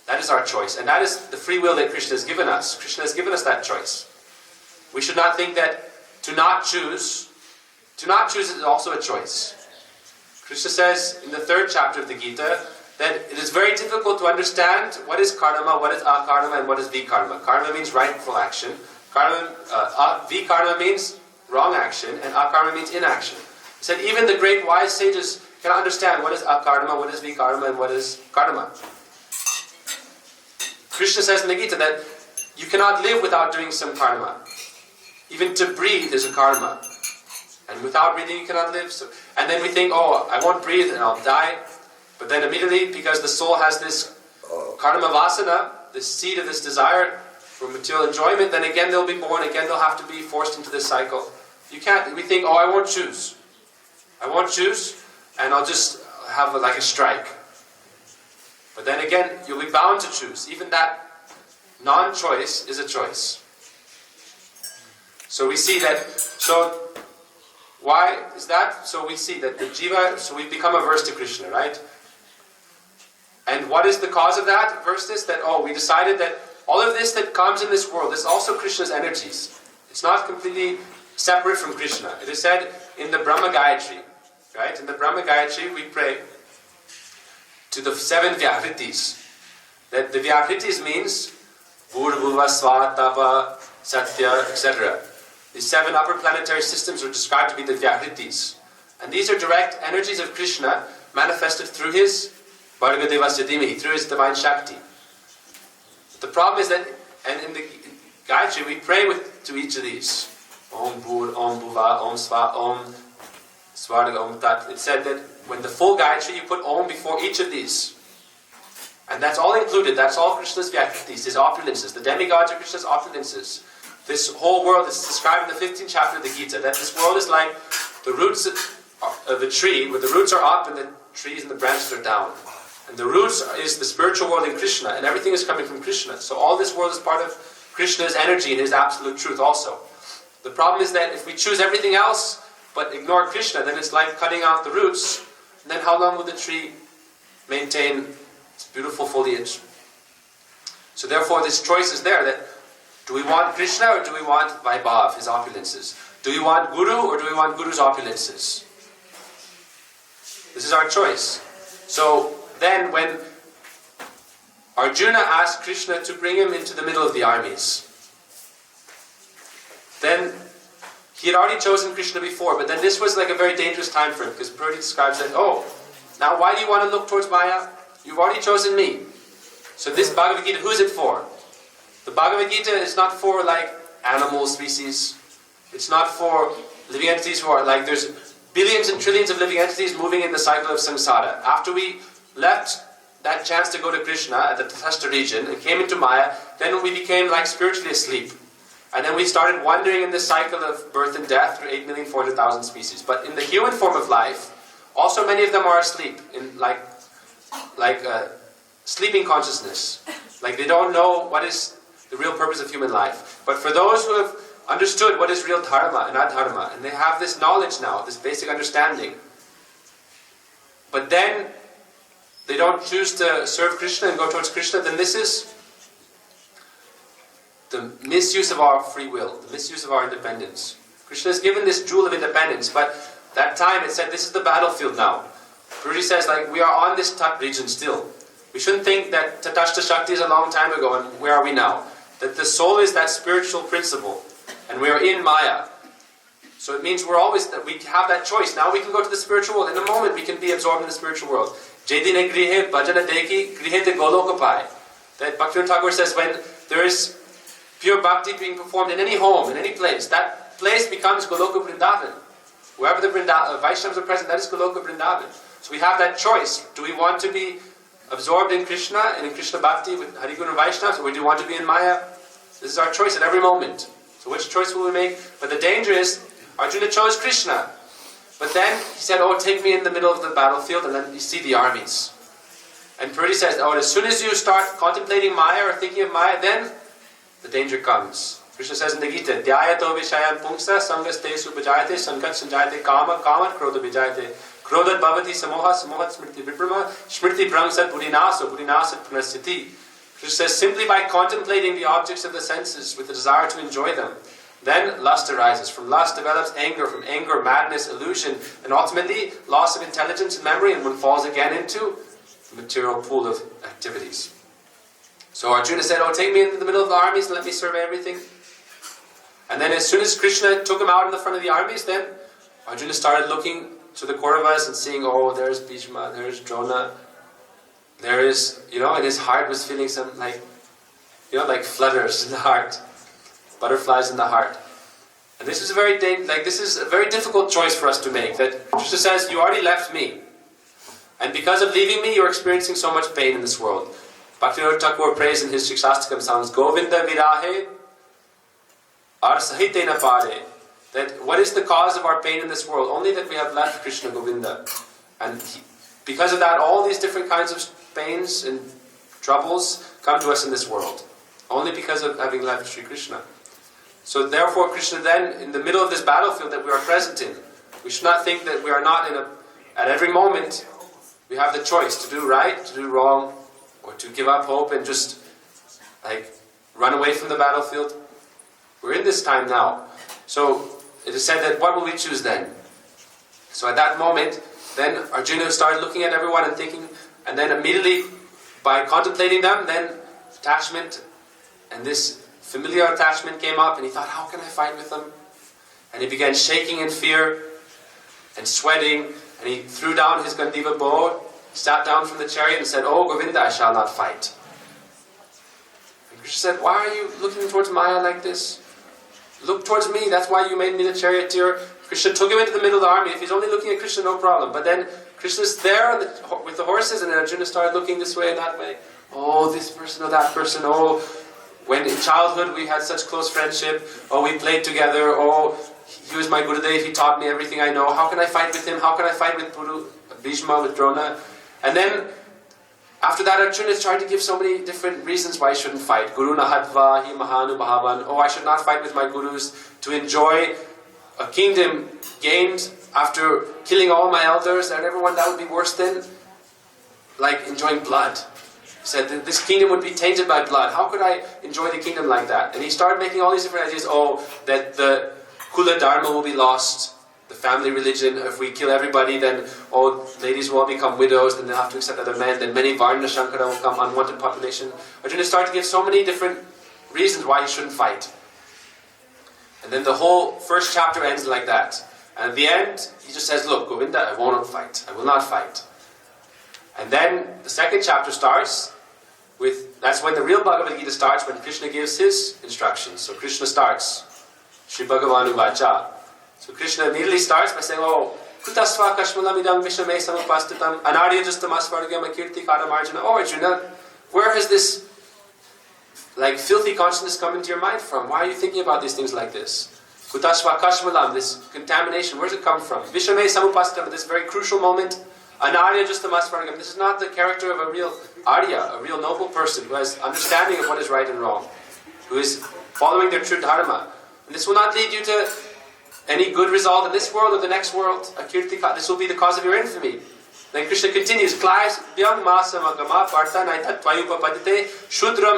That is our choice. And that is the free will that Krishna has given us. Krishna has given us that choice. We should not think that to not choose is also a choice. Krishna says in the 3rd chapter of the Gita that it is very difficult to understand what is karma, what is akarma, and what is vikarma. Karma means rightful action. Vikarma means wrong action, and akarma means inaction. He said even the great wise sages cannot understand what is akarma, what is vikarma, and what is karma. Krishna says in the Gita that you cannot live without doing some karma. Even to breathe is a karma. And without breathing you cannot live. So, and then we think, oh, I won't breathe and I'll die. But then immediately, because the soul has this karma vasana, this seed of this desire for material enjoyment, then again they'll be born, again they'll have to be forced into this cycle. You can't, we think, oh, I won't choose. I won't choose, and I'll just have like a strike. But then again, you'll be bound to choose. Even that non-choice is a choice. So we see that, so why is that? So we see that the jiva, so we become averse to Krishna, right? And what is the cause of that? Averseness, that, oh, we decided that all of this that comes in this world, this is also Krishna's energies. It's not completely separate from Krishna. It is said in the Brahma Gayatri, right? In the Brahma Gayatri we pray to the 7 Vyakritis. That the Vyakritis means Bhurbuva, Sva, Tapa, Satya, etc. These 7 upper planetary systems are described to be the Vyakritis. And these are direct energies of Krishna manifested through his Bhargadeva Siddhimihi, through his divine Shakti. The problem is that, and in the Gayatri we pray to each of these. Om Bhur, Om Bhuva, Om Sva, Om Svarga, Om Tat. It said that when the full Gayatri, you put Om before each of these. And that's all included. That's all Krishna's Vyakritis, his opulences. The demigods are Krishna's opulences. This whole world is described in the 15th chapter of the Gita. That this world is like the roots of the tree, where the roots are up and the trees and the branches are down. And the roots is the spiritual world in Krishna, and everything is coming from Krishna. So all this world is part of Krishna's energy and his absolute truth also. The problem is that if we choose everything else, but ignore Krishna, then it's like cutting out the roots, and then how long will the tree maintain its beautiful foliage? So therefore this choice is there, that do we want Krishna or do we want Vaibhav, his opulences? Do we want Guru or do we want Guru's opulences? This is our choice. So then when Arjuna asked Krishna to bring him into the middle of the armies, then he had already chosen Krishna before, but then this was like a very dangerous time for him, because Purdy describes that, oh, now why do you want to look towards Maya? You've already chosen me. So this Bhagavad Gita, who is it for? The Bhagavad Gita is not for like animal species. It's not for living entities who are like, there's billions and trillions of living entities moving in the cycle of samsara. After we left that chance to go to Krishna at the Tatastha region and came into Maya, then we became like spiritually asleep. And then we started wandering in this cycle of birth and death through 8,400,000 species. But in the human form of life, also many of them are asleep in like sleeping consciousness. Like they don't know what is the real purpose of human life. But for those who have understood what is real dharma and adharma, and they have this knowledge now, this basic understanding, but then they don't choose to serve Krishna and go towards Krishna, then this is the misuse of our free will, the misuse of our independence. Krishna has given this jewel of independence, but that time it said this is the battlefield now. Guruji says like we are on this Tat region still. We shouldn't think that Tatashta Shakti is a long time ago and where are we now? that the soul is that spiritual principle, and we are in Maya. So it means we're always, that we have that choice. Now we can go to the spiritual world. In a moment we can be absorbed in the spiritual world. Jedine grihe bhajana deki grihe de golokapai. That Bhaktivinoda Thakur says, when there is pure bhakti being performed in any home, in any place, that place becomes Goloka Vrindavan. Wherever the Vaishnavas are present, that is Goloka Vrindavan. So we have that choice. Do we want to be absorbed in Krishna and in Krishna bhakti with Hari Guru and Vaishnavas, or do we want to be in Maya? This is our choice at every moment. So which choice will we make? But the danger is, Arjuna chose Krishna. But then he said, oh, take me in the middle of the battlefield, and then you see the armies. And Purdy says, oh, as soon as you start contemplating Maya or thinking of Maya, then the danger comes. Krishna says in the Gita, Dhyayato vishayan pungsa sangaste subhajayate sangat sanjayate kama kamat krodha vijayate krodhat bhavati samoha samohat smriti vibrama smriti brahmsat buddhinasa buddhinasat punasyati. Krishna says, simply by contemplating the objects of the senses with the desire to enjoy them, then lust arises. From lust develops anger, from anger madness, illusion, and ultimately loss of intelligence and memory, and one falls again into the material pool of activities. So Arjuna said, oh, take me into the middle of the armies and let me survey everything. And then as soon as Krishna took him out in the front of the armies, then Arjuna started looking to the Kauravas and seeing, oh, there's Bhishma, there's Drona, there is, and his heart was feeling some like flutters in the heart, butterflies in the heart. And this is a very difficult choice for us to make. That Krishna says, you already left me, and because of leaving me, you're experiencing so much pain in this world. Bhaktivinoda Thakur prays in his Shikshastakam songs, Govinda virahe ar sahitena pare. That what is the cause of our pain in this world? Only that we have left Krishna Govinda. And because of that, all these different kinds of pains and troubles come to us in this world. Only because of having left Sri Krishna. So therefore Krishna then, in the middle of this battlefield that we are present in, we should not think that we are not at every moment, we have the choice to do right, to do wrong, or to give up hope and just run away from the battlefield. We're in this time now. So it is said that what will we choose then? So at that moment, then Arjuna started looking at everyone and thinking, and then immediately by contemplating them, then attachment and this familiar attachment came up, and he thought, how can I fight with them? And he began shaking in fear and sweating, and he threw down his Gandiva bow, sat down from the chariot and said, oh Govinda, I shall not fight. And Krishna said, why are you looking towards Maya like this? Look towards me, that's why you made me the charioteer. Krishna took him into the middle of the army. If he's only looking at Krishna, no problem. But then Krishna's there with the horses, and then Arjuna started looking this way and that way. Oh, this person or that person. Oh, when in childhood we had such close friendship. Oh, we played together. Oh, he was my Gurudev, he taught me everything I know. How can I fight with him? How can I fight with Bhishma, with Drona? And then, after that, Arjuna tried to give so many different reasons why he shouldn't fight. Guru Nahadva, Hi Mahanu Bhavan. Oh, I should not fight with my gurus to enjoy a kingdom gained after killing all my elders and everyone. That would be worse than enjoying blood. He said that this kingdom would be tainted by blood. How could I enjoy the kingdom like that? And he started making all these different ideas. Oh, that the Kula Dharma will be lost. The family religion, if we kill everybody, then all ladies will all become widows, then they'll have to accept other men, then many Varna Shankara will come, unwanted population. Arjuna started to give so many different reasons why he shouldn't fight. And then the whole first chapter ends like that. And at the end, he just says, look, Govinda, I will not fight. I will not fight. And then the second chapter starts with, that's when the real Bhagavad Gita starts, when Krishna gives his instructions. So Krishna starts, Shri Bhagavanu Vacha. So Krishna immediately starts by saying, oh, Kutasva Kashmalamidam Vishame Samapastitam Anaryajustam Asvargam Akirti Kadamarjuna. Oh Arjuna, where has this filthy consciousness come into your mind from? Why are you thinking about these things like this? Kutasva Kashmalam, this contamination, where does it come from? Vishame Samapastitam, this very crucial moment. Anaryajustam Asvargam, this is not the character of a real Arya, a real noble person who has understanding of what is right and wrong, who is following their true dharma. And this will not lead you to any good result in this world or the next world. Akirtika, this will be the cause of your infamy. Then Krishna continues, Shudram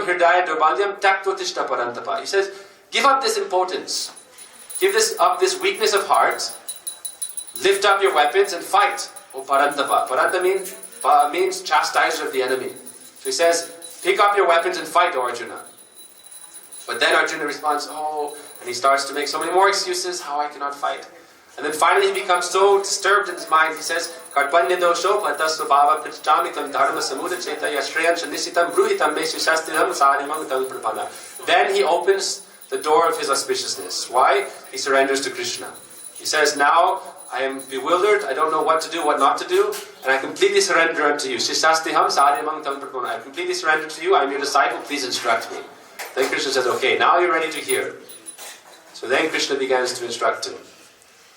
Hridaya Durbalyam Taktvatishta Parantapa. He says, give up this impotence. Give up this weakness of heart. Lift up your weapons and fight. O Parantapa. Paranta means chastiser of the enemy. So he says, pick up your weapons and fight, O Arjuna. But then Arjuna responds, and he starts to make so many more excuses, how I cannot fight. And then finally he becomes so disturbed in his mind, he says, Karpanya dosho patasvabhava pritamitam dharma samuda cheta yashrayan shanisitam bruhitam mesu shastiram sarimangtam prapana. Then he opens the door of his auspiciousness. Why? He surrenders to Krishna. He says, now I am bewildered, I don't know what to do, what not to do, and I completely surrender unto you. Shishastiham sarimangtam prapana. I completely surrender to you, I am your disciple, please instruct me. Then Krishna says, okay, now you're ready to hear. So then Krishna begins to instruct him.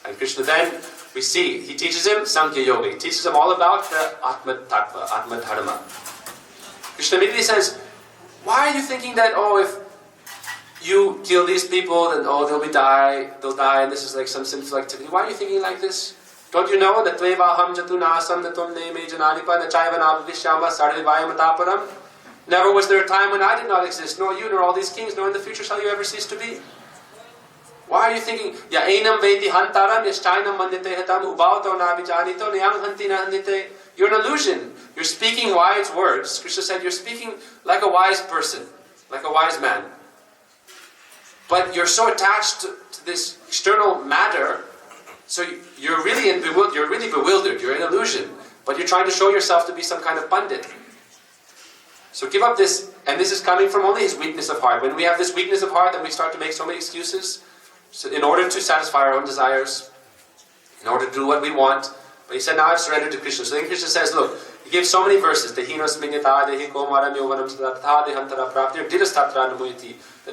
And Krishna then, we see, he teaches him Sankhya Yoga. He teaches him all about the Atma Tattva, Atma Dharma. Krishna immediately says, why are you thinking that, if you kill these people, then they'll die, and this is like some sinful activity. Why are you thinking like this? Don't you know that Tvevaham Jatunasam Natum Neme Janalipa Nachaivanam Vishyama Sarvivaya Mataparam? Never was there a time when I did not exist, nor you, nor all these kings, nor in the future shall you ever cease to be. Why are you thinking, Ya Ainam Vedi Hantaram, Yashtainam Mandite Hatam, Ubauto Navijanito, Nyam Hantina Handite. You're an illusion. You're speaking wise words. Krishna said, you're speaking like a wise person, like a wise man. But you're so attached to this external matter, so you're really bewildered. You're an illusion. But you're trying to show yourself to be some kind of pandit. So give up this, and this is coming from only his weakness of heart. When we have this weakness of heart, then we start to make so many excuses in order to satisfy our own desires, in order to do what we want. But he said, now I've surrendered to Krishna. So then Krishna says, look, he gives so many verses, that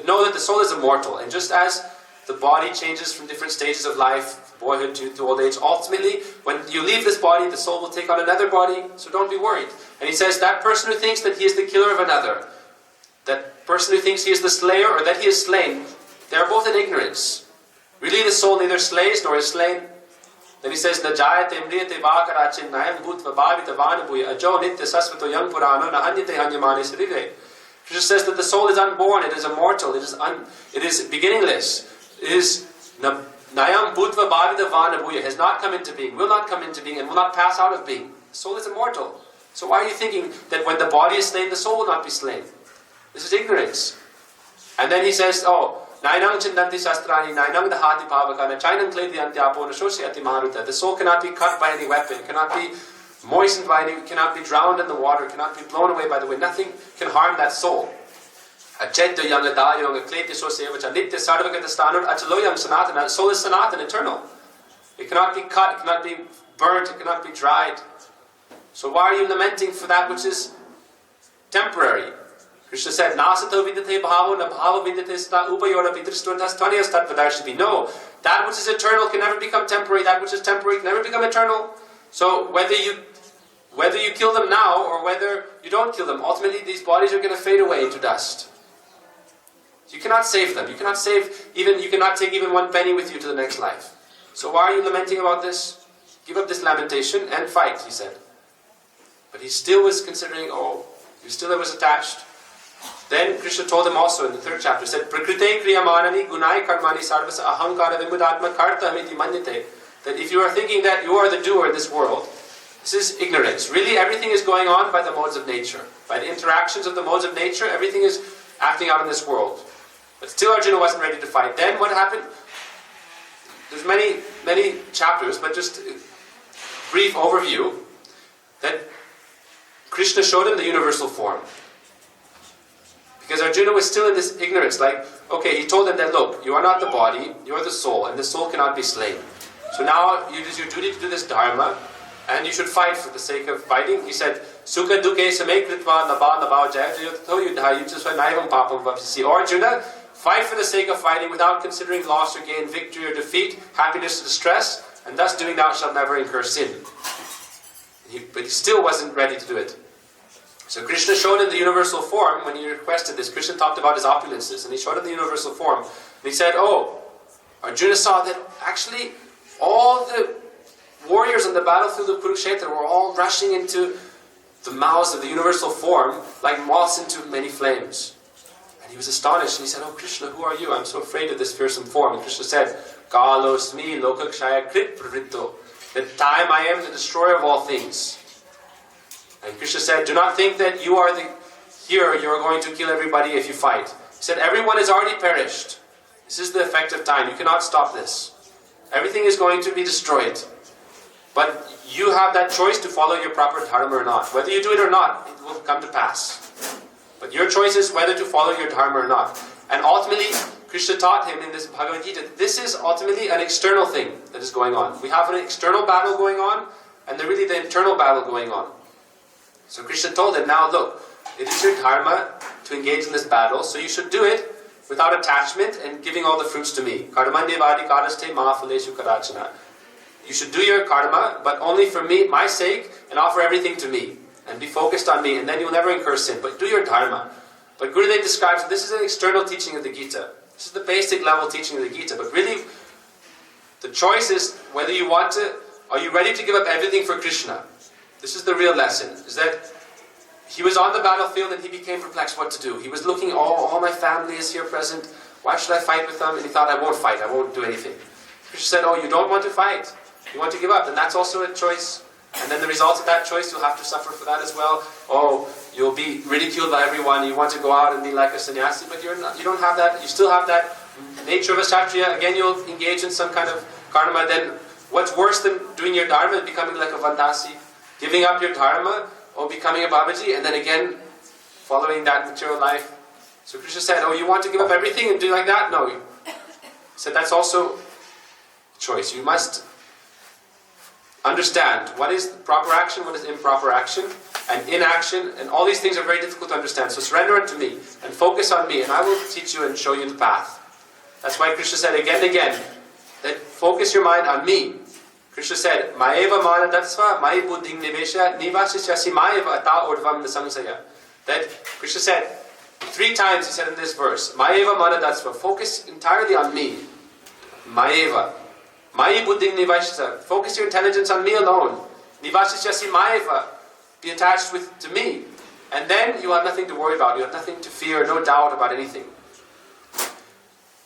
know that the soul is immortal, and just as the body changes from different stages of life, boyhood to old age, ultimately, when you leave this body, the soul will take on another body, so don't be worried. And he says, that person who thinks that he is the killer of another, that person who thinks he is the slayer, or that he is slain, they are both in ignorance. Really, the soul neither slays nor is slain. Then he says, Najayate mriyate vakarachin nayam bhutva bhavita vanabuya ajo nitya sasvato yang purano nahanyate hanyamani sarire. Krishna says that the soul is unborn, it is immortal, it is beginningless. It is nayam bhutva bhavita vanabuya, has not come into being, will not come into being, and will not pass out of being. The soul is immortal. So why are you thinking that when the body is slain, the soul will not be slain? This is ignorance. And then he says, Nainang chindanti shastrani, nainang dahati pavaka, nachainang kledyantyapona shosyati maruta. The soul cannot be cut by any weapon, cannot be moistened by any, cannot be drowned in the water, cannot be blown away by the wind. Nothing can harm that soul. Achetto yangadayong akleti sosyevacha nitya sarvagata stanur achaloyam sanatana. The soul is sanatana, eternal. It cannot be cut, it cannot be burnt, it cannot be dried. So why are you lamenting for that which is temporary? Krishna said, Nasato vidate bhavo na bhava vidate sta upayora vidristvantas tvanyas tatvadarshiti. No, that which is eternal can never become temporary, that which is temporary can never become eternal. So whether you kill them now or whether you don't kill them, ultimately these bodies are going to fade away into dust. You cannot save them. You cannot take even one penny with you to the next life. So why are you lamenting about this? Give up this lamentation and fight, he said. But he still was considering, he still was attached. Then Krishna told him also in the 3rd chapter, said, Prakrite kriyamanani gunai karmani sarvasa ahankara vimudatma kartamiti manyate. That if you are thinking that you are the doer in this world, this is ignorance. Really, everything is going on by the modes of nature. By the interactions of the modes of nature, everything is acting out in this world. But still Arjuna wasn't ready to fight. Then what happened? There's many chapters, but just a brief overview, that Krishna showed him the universal form. Because Arjuna was still in this ignorance, he told him that, look, you are not the body, you are the soul, and the soul cannot be slain. So now it is your duty to do this dharma, and you should fight for the sake of fighting. He said, Sukha duke same kritva naba jayatyo yudha yujasva naivam papam vapsisi. Or Arjuna, fight for the sake of fighting without considering loss or gain, victory or defeat, happiness or distress, and thus doing thou shalt never incur sin. But he still wasn't ready to do it. So Krishna showed him the universal form. When he requested this, Krishna talked about his opulences, and he showed him the universal form. And he said, Arjuna saw that actually all the warriors on the battlefield of Kurukshetra were all rushing into the mouths of the universal form like moths into many flames. And he was astonished, and he said, Krishna, who are you? I'm so afraid of this fearsome form. And Krishna said, Kalosmi lokakshaya krit pravritto. That time I am the destroyer of all things. And Krishna said, do not think that you are you are going to kill everybody if you fight. He said, everyone has already perished. This is the effect of time. You cannot stop this. Everything is going to be destroyed. But you have that choice to follow your proper dharma or not. Whether you do it or not, it will come to pass. But your choice is whether to follow your dharma or not. And ultimately, Krishna taught him in this Bhagavad Gita, this is ultimately an external thing that is going on. We have an external battle going on, and really the internal battle going on. So Krishna told him, now look, it is your dharma to engage in this battle, so you should do it without attachment and giving all the fruits to me. You should do your karma, but only for me, my sake, and offer everything to me. And be focused on me, and then you'll never incur sin. But do your dharma. But Gurudev describes, this is an external teaching of the Gita. This is the basic level teaching of the Gita. But really, the choice is whether you want to, are you ready to give up everything for Krishna? This is the real lesson, is that he was on the battlefield and he became perplexed what to do. He was looking, all my family is here present. Why should I fight with them? And he thought, I won't fight, I won't do anything. Krishna said, oh, you don't want to fight. You want to give up, then that's also a choice. And then the result of that choice, you'll have to suffer for that as well. Oh, you'll be ridiculed by everyone. You want to go out and be like a sannyasi, but you don't have that. You still have that nature of a kshatriya. Again, you'll engage in some kind of karma. Then what's worse than doing your dharma, becoming like a vandasi, giving up your dharma, or becoming a babaji, and then again following that material life. So Krishna said, oh, you want to give up everything and do like that? No. He said that's also a choice. You must understand what is proper action, what is improper action, and inaction, and all these things are very difficult to understand. So surrender unto me, and focus on me, and I will teach you and show you the path. That's why Krishna said again and again, that focus your mind on me. Krishna said, Maeva mana datsva, mai buddhing nivesha, nivasisyasi maeva ata ordvam nasamsaya. That Krishna said, 3 times he said in this verse, Maeva mana datsva, focus entirely on me. Maeva. Mai buddhing nivasya, focus your intelligence on me alone. Nivasisyasi maeva, be attached to me. And then you have nothing to worry about, you have nothing to fear, no doubt about anything.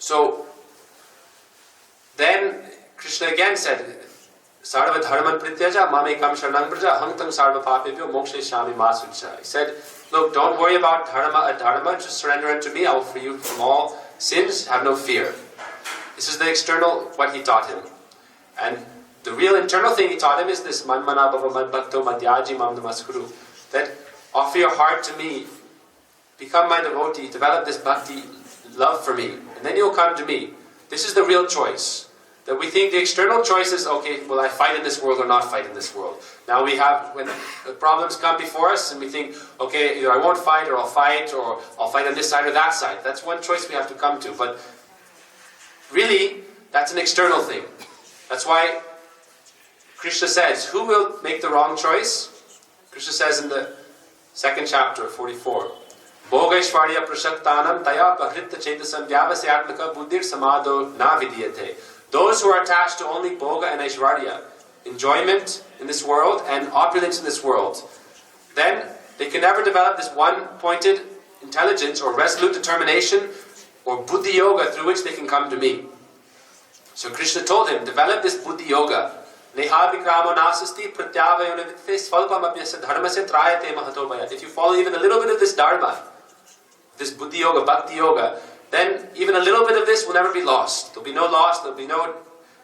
So, then Krishna again said, Sarva dharman prityaja mamekam sharanam praja hangtam sarva papebhyo mokshayami masucha. He said, look, don't worry about dharma adharma, just surrender unto me, I will free you from all sins, have no fear. This is the external, what he taught him. And the real internal thing he taught him is this, manmana bhava madbhakto madhyaji mam namaskuru. That offer your heart to me, become my devotee, develop this bhakti, love for me, and then you'll come to me. This is the real choice. That we think the external choice is, okay, will I fight in this world or not fight in this world? Now we have, when the problems come before us and we think, okay, either I won't fight or I'll fight on this side or that side. That's one choice we have to come to. But really, that's an external thing. That's why Krishna says, who will make the wrong choice? Krishna says in the 2nd chapter, 44, Bhogaishvarya prashaktanam taya pahritta chetasam vyavasyatmaka buddhir samado na vidyate. Those who are attached to only bhoga and aishvarya, enjoyment in this world and opulence in this world, then they can never develop this one-pointed intelligence or resolute determination or buddhi yoga through which they can come to me. So Krishna told him, develop this buddhi yoga. If you follow even a little bit of this dharma, this buddhi yoga, bhakti yoga, then even a little bit of this will never be lost. There'll be no loss, there'll be no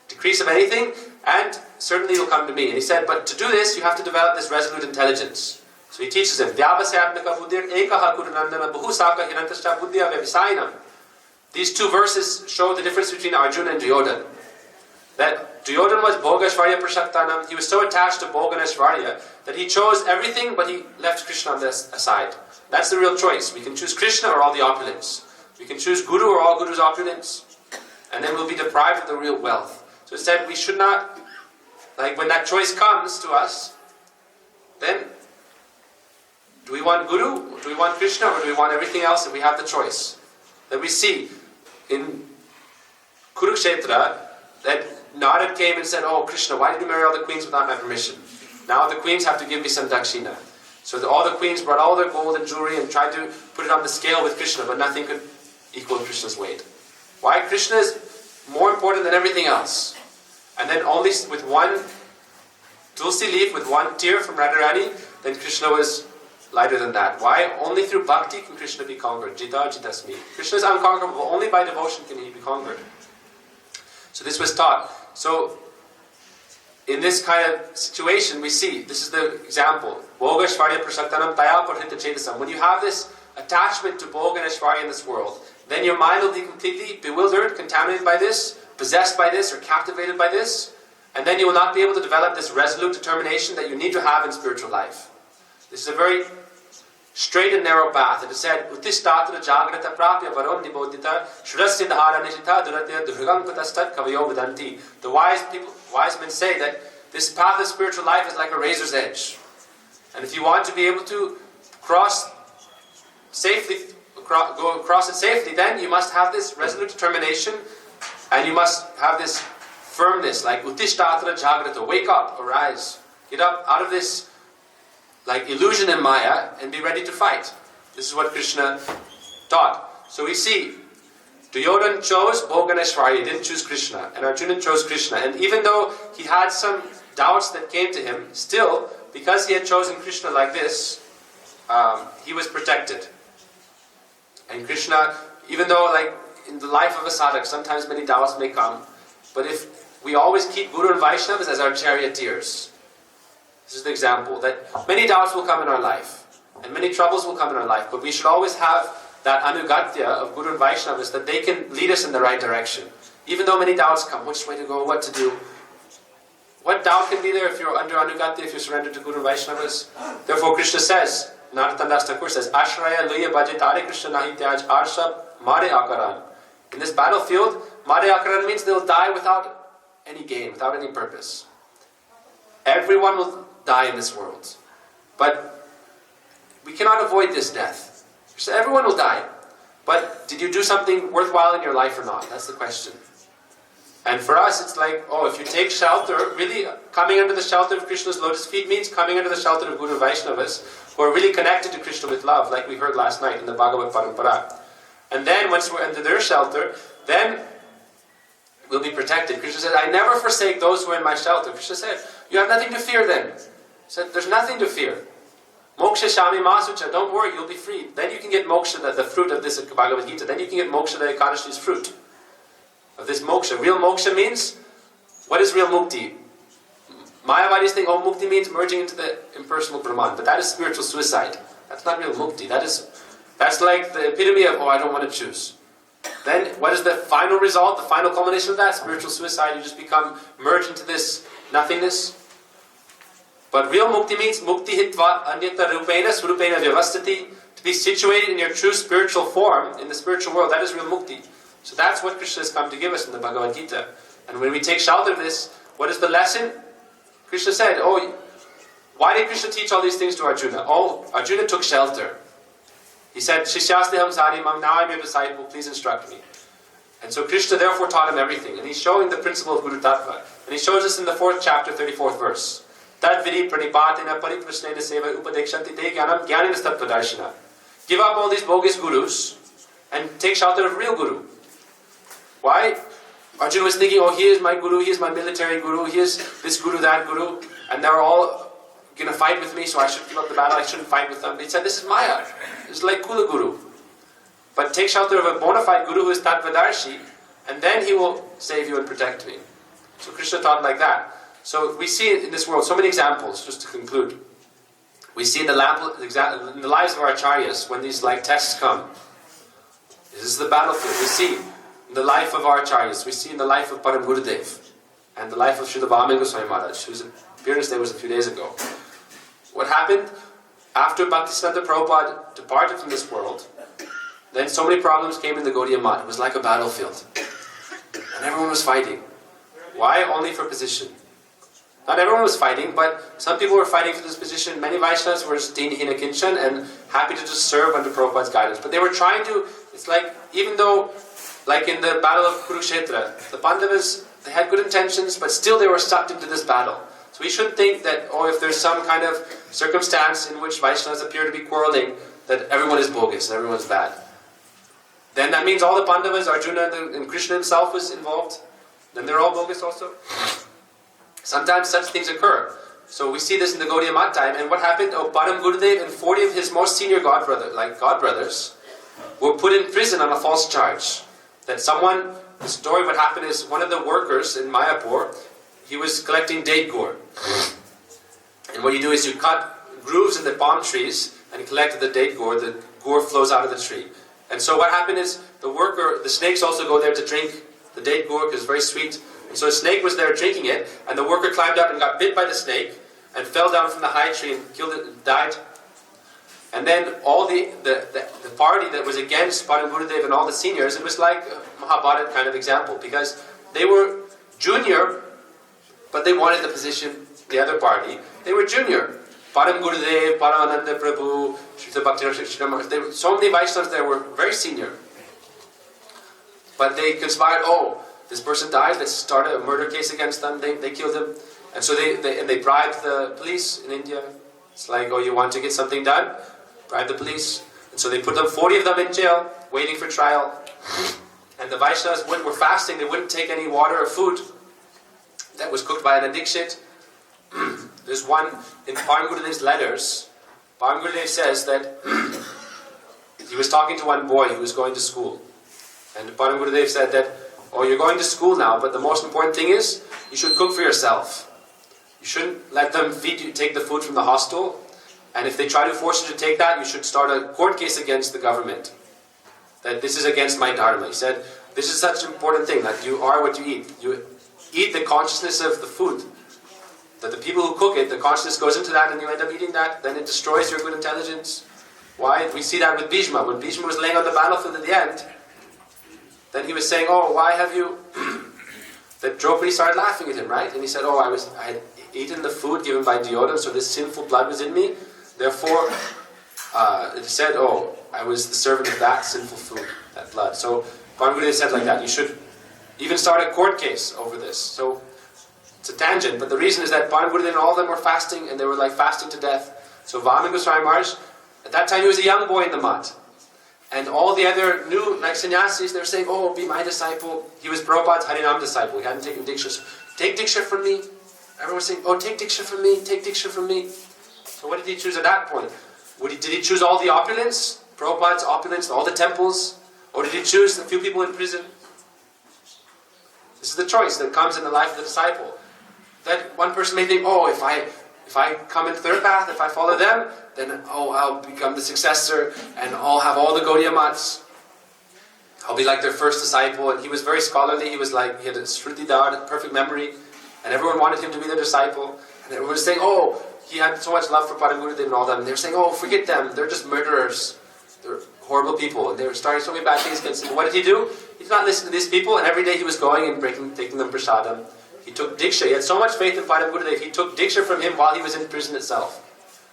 decrease of anything, and certainly you'll come to me. And he said, but to do this, you have to develop this resolute intelligence. So he teaches him, these 2 verses show the difference between Arjuna and Duryodhana. That Duryodhana was Bhogashvarya Prashaktanam. He was so attached to Bhoga and Aishvarya that he chose everything but he left Krishna on this aside. That's the real choice. We can choose Krishna or all the opulence. We can choose Guru or all Guru's opulence. And then we'll be deprived of the real wealth. So instead we should not, like when that choice comes to us, then do we want Guru, do we want Krishna, or do we want everything else if we have the choice? That we see in Kurukshetra that Narad came and said, oh Krishna, why did you marry all the queens without my permission? Now the queens have to give me some dakshina. So all the queens brought all their gold and jewelry and tried to put it on the scale with Krishna, but nothing could equal Krishna's weight. Why? Krishna is more important than everything else. And then only with one tulsi leaf, with one tear from Radharani, then Krishna was lighter than that. Why? Only through bhakti can Krishna be conquered. Jita jitasmi. Krishna is unconquerable. Only by devotion can he be conquered. So this was taught. So in this kind of situation, we see, this is the example. Bhoga shvarya prasaktanam taya parhita chedasam. When you have this attachment to Bhoga and Shvarya in this world, then your mind will be completely bewildered, contaminated by this, possessed by this, or captivated by this, and then you will not be able to develop this resolute determination that you need to have in spiritual life. This is a very straight and narrow path. It is said, Uttishtatara jagrata prapya varon nibodhita shurasya dhara nishita duratya durgam patastat kavayo vedanti. The wise men say that this path of spiritual life is like a razor's edge. And if you want to be able to go across it safely, then you must have this resolute determination, and you must have this firmness, like Uttishtatara jagrata, wake up, arise, get up out of this like illusion and maya, and be ready to fight. This is what Krishna taught. So we see, Duryodhana chose Bhoga and Shvarya, he didn't choose Krishna, and Arjuna chose Krishna. And even though he had some doubts that came to him, still, because he had chosen Krishna like this, he was protected. And Krishna, even though like in the life of a sadhak, sometimes many doubts may come, but if we always keep Guru and Vaishnavas as our charioteers, this is the example, that many doubts will come in our life, and many troubles will come in our life, but we should always have that anugatya of Guru and Vaishnavas, that they can lead us in the right direction. Even though many doubts come, which way to go, what to do. What doubt can be there if you're under anugatya, if you surrender to Guru and Vaishnavas? Therefore Krishna says, Narottam Das Thakur says, Ashraya luya bhajitare Krishna nahi tyaj arshab mare akaran. In this battlefield, mare akaran means they'll die without any gain, without any purpose. Everyone will die in this world. But we cannot avoid this death. So everyone will die. But did you do something worthwhile in your life or not? That's the question. And for us, it's like, if you take shelter, really coming under the shelter of Krishna's lotus feet means coming under the shelter of Guru Vaishnavas, who are really connected to Krishna with love, like we heard last night in the Bhagavad Parampara. And then once we're under their shelter, then we'll be protected. Krishna said, I never forsake those who are in my shelter. Krishna said, you have nothing to fear then. He said, there's nothing to fear. Moksha shami masucha, don't worry, you'll be free. Then you can get moksha, the fruit of this Bhagavad Gita. Then you can get moksha, the Ekadashi's fruit. Of this moksha. Real moksha means, what is real mukti? Mayavadis think, mukti means merging into the impersonal Brahman. But that is spiritual suicide. That's not real mukti. That's like the epitome of, I don't want to choose. Then, what is the final result, the final culmination of that? Spiritual suicide. You just become merged into this nothingness. But real mukti means, mukti hitva anyata rupena surupena vyavastati. To be situated in your true spiritual form, in the spiritual world, that is real mukti. So that's what Krishna has come to give us in the Bhagavad Gita. And when we take shelter of this, what is the lesson? Krishna said, why did Krishna teach all these things to Arjuna? Arjuna took shelter. He said, Shishyasteham sarimam, now I'm your disciple, please instruct me. And so Krishna therefore taught him everything. And he's showing the principle of Guru Tattva. And he shows us in the 4th chapter, 34th verse. Tad vidi pranipatena pariprasnena seva upadekshanti te jnanam jnanistattvadarshina. Give up all these bogus gurus and take shelter of real Guru. Why? Arjuna was thinking, he is my guru, he is my military guru, he is this guru, that guru, and they're all going to fight with me, so I should give up the battle, I shouldn't fight with them. He said, this is Maya. It's like Kula Guru. But take shelter of a bona fide guru who is Tattvadarshi, and then he will save you and protect me. So Krishna taught like that. So we see in this world so many examples, just to conclude. We see in the lives of our acharyas, when these tests come. This is the battlefield. We see in the life of our acharyas, we see in the life of Param Gurudev, and the life of Srila Bhakti Goswami Maharaj, whose appearance there was a few days ago. What happened? After Bhaktisiddhanta Prabhupada departed from this world, then so many problems came in the Gaudiya Math. It was like a battlefield. And everyone was fighting. Why? Only for position. Not everyone was fighting, but some people were fighting for this position. Many Vaishnavas were dinhina kinchan and happy to just serve under Prabhupada's guidance. But they were trying to, it's like, even though, like in the battle of Kurukshetra, the Pandavas, they had good intentions, but still they were sucked into this battle. So we shouldn't think that, if there's some kind of circumstance in which Vaishnavas appear to be quarreling, that everyone is bogus, and everyone's bad. Then that means all the Pandavas, Arjuna and Krishna himself was involved. Then they're all bogus also. Sometimes such things occur. So we see this in the Gaudiya Math time. And what happened? Oh, Param Gurudev and 40 of his most senior godbrothers, were put in prison on a false charge. That someone, the story what happened is one of the workers in Mayapur, he was collecting date gur. And what you do is you cut grooves in the palm trees and collect the date gur. The gur flows out of the tree. And so what happened is the snakes also go there to drink the date gur because it's very sweet. And so a snake was there drinking it, and the worker climbed up and got bit by the snake and fell down from the high tree and killed it and died. And then all the party that was against Param Gurudev and all the seniors, it was like a Mahabharata kind of example, because they were junior, but they wanted the position, the other party. They were junior. Param Gurudev, Parananda Prabhu, Shrita Bhakti, there were so many Vaishnavas there were very senior. But they conspired, this person died, let's start a murder case against them, they killed him. And so they bribed the police in India. It's like, you want to get something done? Bribe the police. And so they put 40 of them in jail, waiting for trial. And the Vaishnavas were fasting, they wouldn't take any water or food that was cooked by an Adikshit. There's one in Param Gurudev's letters. Param Gurudev says that he was talking to one boy who was going to school. And Param Gurudev said that, you're going to school now, but the most important thing is, you should cook for yourself. You shouldn't let them take the food from the hostel. And if they try to force you to take that, you should start a court case against the government. That this is against my dharma. He said, this is such an important thing, that you are what you eat. You eat the consciousness of the food. That the people who cook it, the consciousness goes into that and you end up eating that, then it destroys your good intelligence. Why? We see that with Bhishma. When Bhishma was laying on the battlefield at the end, then he was saying, why have you... That Draupadi started laughing at him, right? And he said, I had eaten the food given by Duryodhana, so this sinful blood was in me. Therefore, it said, I was the servant of that sinful food, that blood. So, Param Gurudev said like that. You should even start a court case over this. So, it's a tangent, but the reason is that Param Gurudev and all of them were fasting, and they were like fasting to death. So, Vaman Goswami Maharaj, at that time he was a young boy in the mat. And all the other new, sannyasis, they were saying, be my disciple. He was Prabhupada's Harinam disciple. He hadn't taken Diksha. So, take Diksha from me. Everyone was saying, take Diksha from me, take Diksha from me. So what did he choose at that point? Did he choose all the opulence? Prabhupada's opulence, all the temples? Or did he choose a few people in prison? This is the choice that comes in the life of the disciple. That one person may think, if I come in third path, if I follow them, then I'll become the successor and I'll have all the Gaudiya Mats. I'll be like their first disciple. And he was very scholarly. He had a Shrutidar, perfect memory. And everyone wanted him to be their disciple. And everyone was saying, he had so much love for Param Gurudev and all them. And they were saying, forget them. They're just murderers. They're horrible people. And they were starting so many bad things against him. What did he do? He did not listen to these people. And every day he was going and taking them prasadam. He took Diksha. He had so much faith in Param Gurudev. He took Diksha from him while he was in prison itself.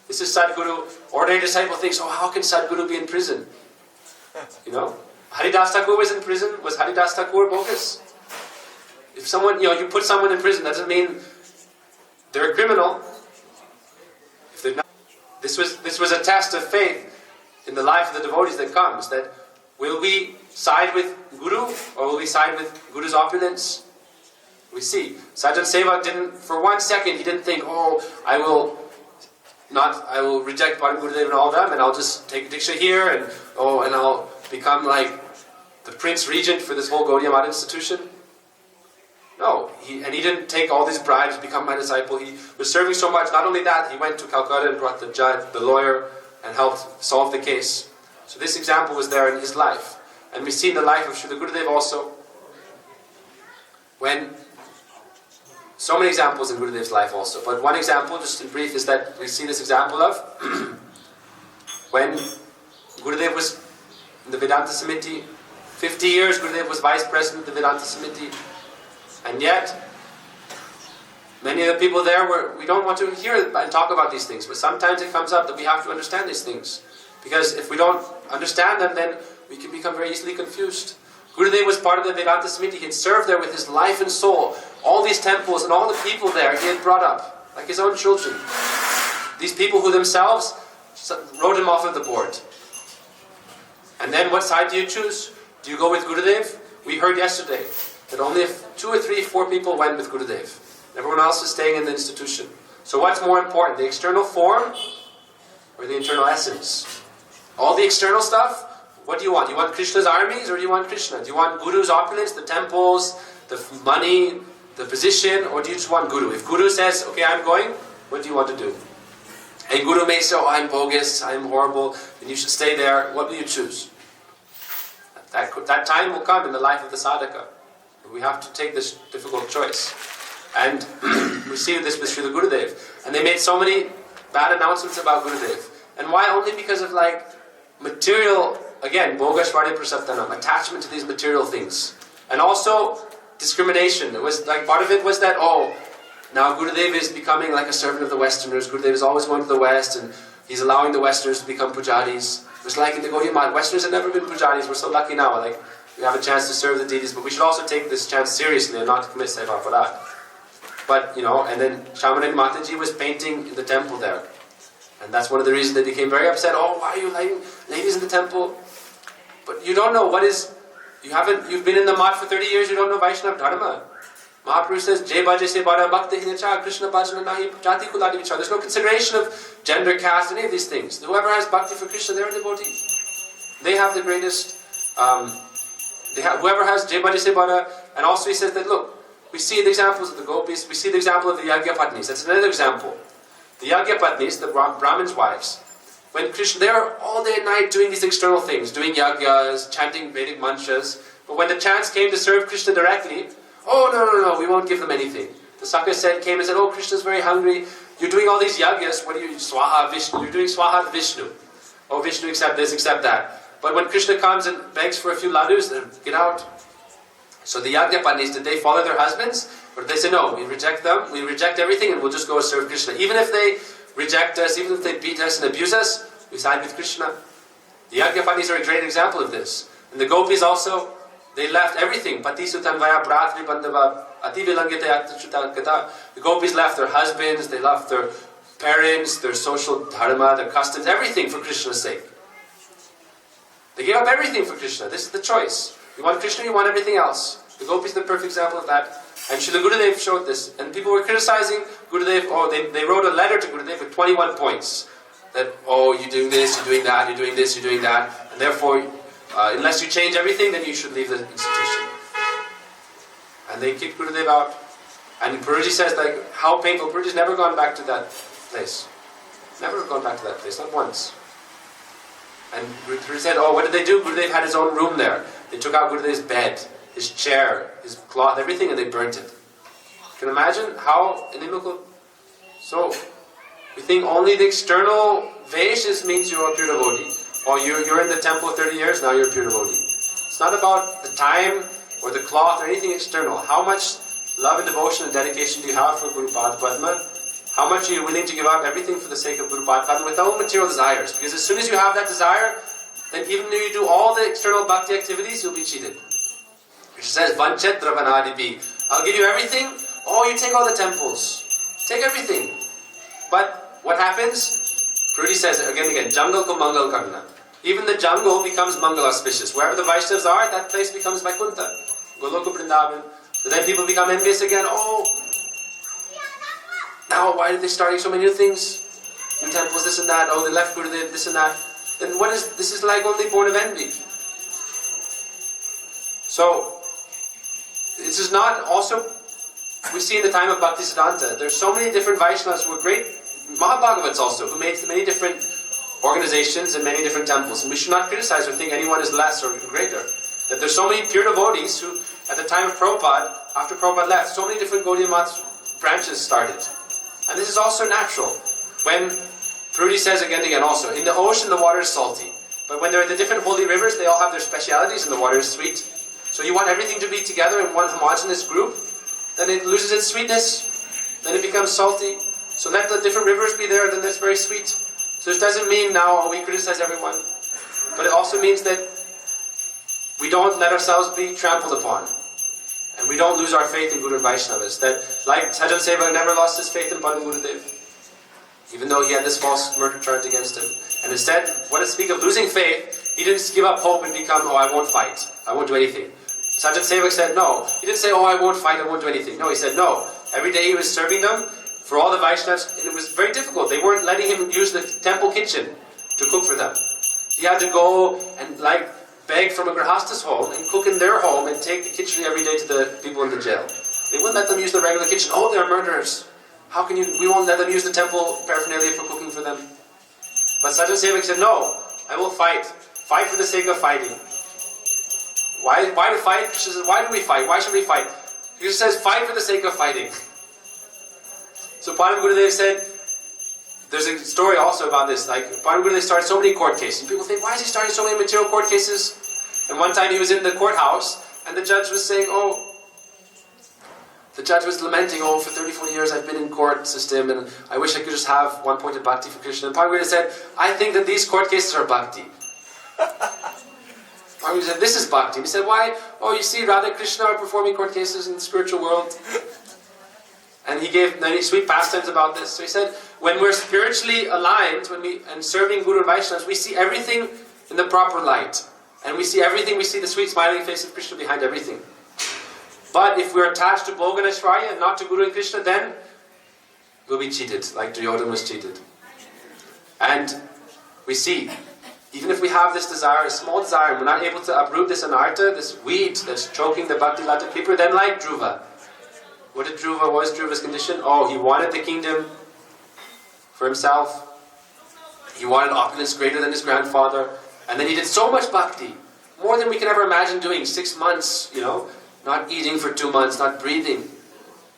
This is Sadguru. Ordinary disciple thinks, how can Sadguru be in prison? Haridas Thakur was in prison. Was Haridas Thakur bogus? If someone, you put someone in prison, that doesn't mean they're a criminal. If they're not, this was a test of faith in the life of the devotees that comes. That will we side with Guru or will we side with Guru's opulence? We see Sajan Sevak didn't, for 1 second, he didn't think, I will reject Param Gurudev and all them, and I'll just take Diksha here, and I'll become like the Prince Regent for this whole Gaudiya Math institution. No, he didn't take all these bribes to become my disciple. He was serving so much. Not only that, he went to Calcutta and brought the judge, the lawyer, and helped solve the case. So this example was there in his life. And we see in the life of Srila Gurudev also, when so many examples in Gurudev's life also. But one example, just in brief, is that we see this example of when Gurudev was in the Vedanta Samiti. 50 years Gurudev was vice president of the Vedanta Samiti. And yet, many of the people there we don't want to hear and talk about these things. But sometimes it comes up that we have to understand these things. Because if we don't understand them, then we can become very easily confused. Gurudev was part of the Vedanta Samiti. He had served there with his life and soul. All these temples and all the people there he had brought up, like his own children. These people who themselves wrote him off of the board. And then what side do you choose? Do you go with Gurudev? We heard yesterday that only 2 or 3, 4 people went with Gurudev. Everyone else is staying in the institution. So what's more important, the external form or the internal essence? All the external stuff, what do you want? Do you want Krishna's armies or do you want Krishna? Do you want Guru's opulence, the temples, the money, the position, or do you just want Guru? If Guru says, okay, I'm going, what do you want to do? And Guru may say, oh, I'm bogus, I'm horrible, and you should stay there. What will you choose? That time will come in the life of the sadhaka. We have to take this difficult choice. And we see this with Srila Gurudev. And they made so many bad announcements about Gurudev. And why? Only because of material, again, boga shvadi prasattanam, attachment to these material things. And also discrimination. It was part of it was that, now Gurudev is becoming like a servant of the Westerners. Gurudev is always going to the West and he's allowing the Westerners to become pujaris. It was like in the Gaudiya Math, Westerners have never been pujaris. We're so lucky now. We have a chance to serve the deities, but we should also take this chance seriously and not commit seva aparadh. But, and then Shamanand Mataji was painting in the temple there. And that's one of the reasons they became very upset. Oh, why are you lighting ladies in the temple? But you don't know you've been in the mat for 30 years, you don't know Vaishnava Dharma. Mahaprabhu says, Jai Bhaja Se Bhara Bhakta Hinacha, Krishna Bhajana Nahi Jati Kuladi Vichar. There's no consideration of gender, caste, any of these things. Whoever has bhakti for Krishna, they're a devotee. They have the greatest, whoever has Jai Bhaja Se Bhara, and also he says that, look, we see the examples of the gopis, we see the example of the Yagya Patnis. That's another example. The Yagya Patnis, the Brahmins' wives, when Krishna, they're all day and night doing these external things, doing yagyas, chanting Vedic mantras, but when the chance came to serve Krishna directly, no, we won't give them anything. The Sakha came and said, oh, Krishna's very hungry, you're doing all these yagyas, what are you, Swaha Vishnu, you're doing Swaha Vishnu. Oh, Vishnu, accept this, accept that. But when Krishna comes and begs for a few ladus, then get out. So the Yagya Patnis, did they follow their husbands? Or did they say, no, we reject them, we reject everything and we'll just go serve Krishna. Even if they reject us, even if they beat us and abuse us, we side with Krishna. The Yagya Patnis are a great example of this. And the gopis also, they left everything. Pati sutanvaya pratri bandhava ati vilangite atchuta kata. The gopis left their husbands, they left their parents, their social dharma, their customs, everything for Krishna's sake. They gave up everything for Krishna. This is the choice. You want Krishna, you want everything else. The gopis is the perfect example of that. And Srila Gurudev showed this. And people were criticizing Gurudev. They wrote a letter to Gurudev with 21 points. That, you're doing this, you're doing that, you're doing this, you're doing that. And therefore, unless you change everything, then you should leave the institution. And they kicked Gurudev out. And Puruji says, how painful. Puruji's never gone back to that place. Never gone back to that place, not once. And Gurudev said, what did they do? Gurudev had his own room there. They took out Gurudev's bed, his chair, his cloth, everything, and they burnt it. You can imagine how inimical. So, we think only the external Vaishas means you're a pure devotee. Or you're in the temple 30 years, now you're a pure devotee. It's not about the time or the cloth or anything external. How much love and devotion and dedication do you have for Guru Pad Padma? How much are you willing to give up everything for the sake of Guru Pad Padma without material desires? Because as soon as you have that desire, then even though you do all the external bhakti activities, you'll be cheated. She says, Vanchet Dravanadipi. I'll give you everything. You take all the temples. Take everything. But what happens? Prudy says again, jungle ko mangal karna. Even the jungle becomes mangal auspicious. Wherever the Vaishnavas are, that place becomes Vaikuntha. Goloka Vrindavan. So then people become envious again. Now why are they starting so many new things? New temples, this and that. They left Gurudev, this and that. Then this is like only born of envy. So, this is not also, we see in the time of Bhaktisiddhanta, there's so many different Vaishnavas who were great Mahabhagavats also, who made many different organizations and many different temples. And we should not criticize or think anyone is less or greater. That there's so many pure devotees who, at the time of Prabhupada, after Prabhupada left, so many different Gaudiya Math branches started. And this is also natural. When Prudy says again and again also, in the ocean the water is salty. But when they're at the different holy rivers, they all have their specialities and the water is sweet. So you want everything to be together in one homogeneous group, then it loses its sweetness, then it becomes salty. So let the different rivers be there, then that's very sweet. So this doesn't mean now we criticize everyone. But it also means that we don't let ourselves be trampled upon. And we don't lose our faith in Guru and Vaishnavas. That, like Sajan Seva never lost his faith in Padma Gurudev, even though he had this false murder charge against him. And instead, when I speak of losing faith, he didn't give up hope and become, I won't fight, I won't do anything. Sajan Sevak said, no. He didn't say, I won't fight, I won't do anything. No, he said, no. Every day he was serving them, for all the Vaishnavas, and it was very difficult. They weren't letting him use the temple kitchen to cook for them. He had to go and beg from a Grahasta's home and cook in their home and take the kitchen every day to the people in the jail. They wouldn't let them use the regular kitchen. Oh, they're murderers. How can you, we won't let them use the temple paraphernalia for cooking for them. But Sajjan Sevak said, no, I will fight. Fight for the sake of fighting. Why to fight? Krishna says, why do we fight? Why should we fight? Krishna says, fight for the sake of fighting. So Param Gurudev said, there's a story also about this. Param Gurudev started so many court cases. People think, why is he starting so many material court cases? And one time he was in the courthouse, and the judge was saying, the judge was lamenting, for 34 years I've been in court system, and I wish I could just have one point of bhakti for Krishna. And Param Gurudev said, I think that these court cases are bhakti. Param Gurudev said, this is bhakti. And he said, why? You see, Radha and Krishna are performing court cases in the spiritual world. And he gave many sweet pastimes about this. So he said, when we're spiritually aligned, and serving Guru and Vaishnavas, we see everything in the proper light. And we see everything, we see the sweet smiling face of Krishna behind everything. But if we're attached to Bhoga and Aishwarya and not to Guru and Krishna, then we'll be cheated, like Duryodhana was cheated. And we see, even if we have this desire, a small desire, and we're not able to uproot this anartha, this weed that's choking the Bhakti Lata creeper, then like Dhruva. What was Dhruva's condition? He wanted the kingdom for himself. He wanted opulence greater than his grandfather. And then he did so much bhakti, more than we can ever imagine doing. 6 months, not eating for 2 months, not breathing.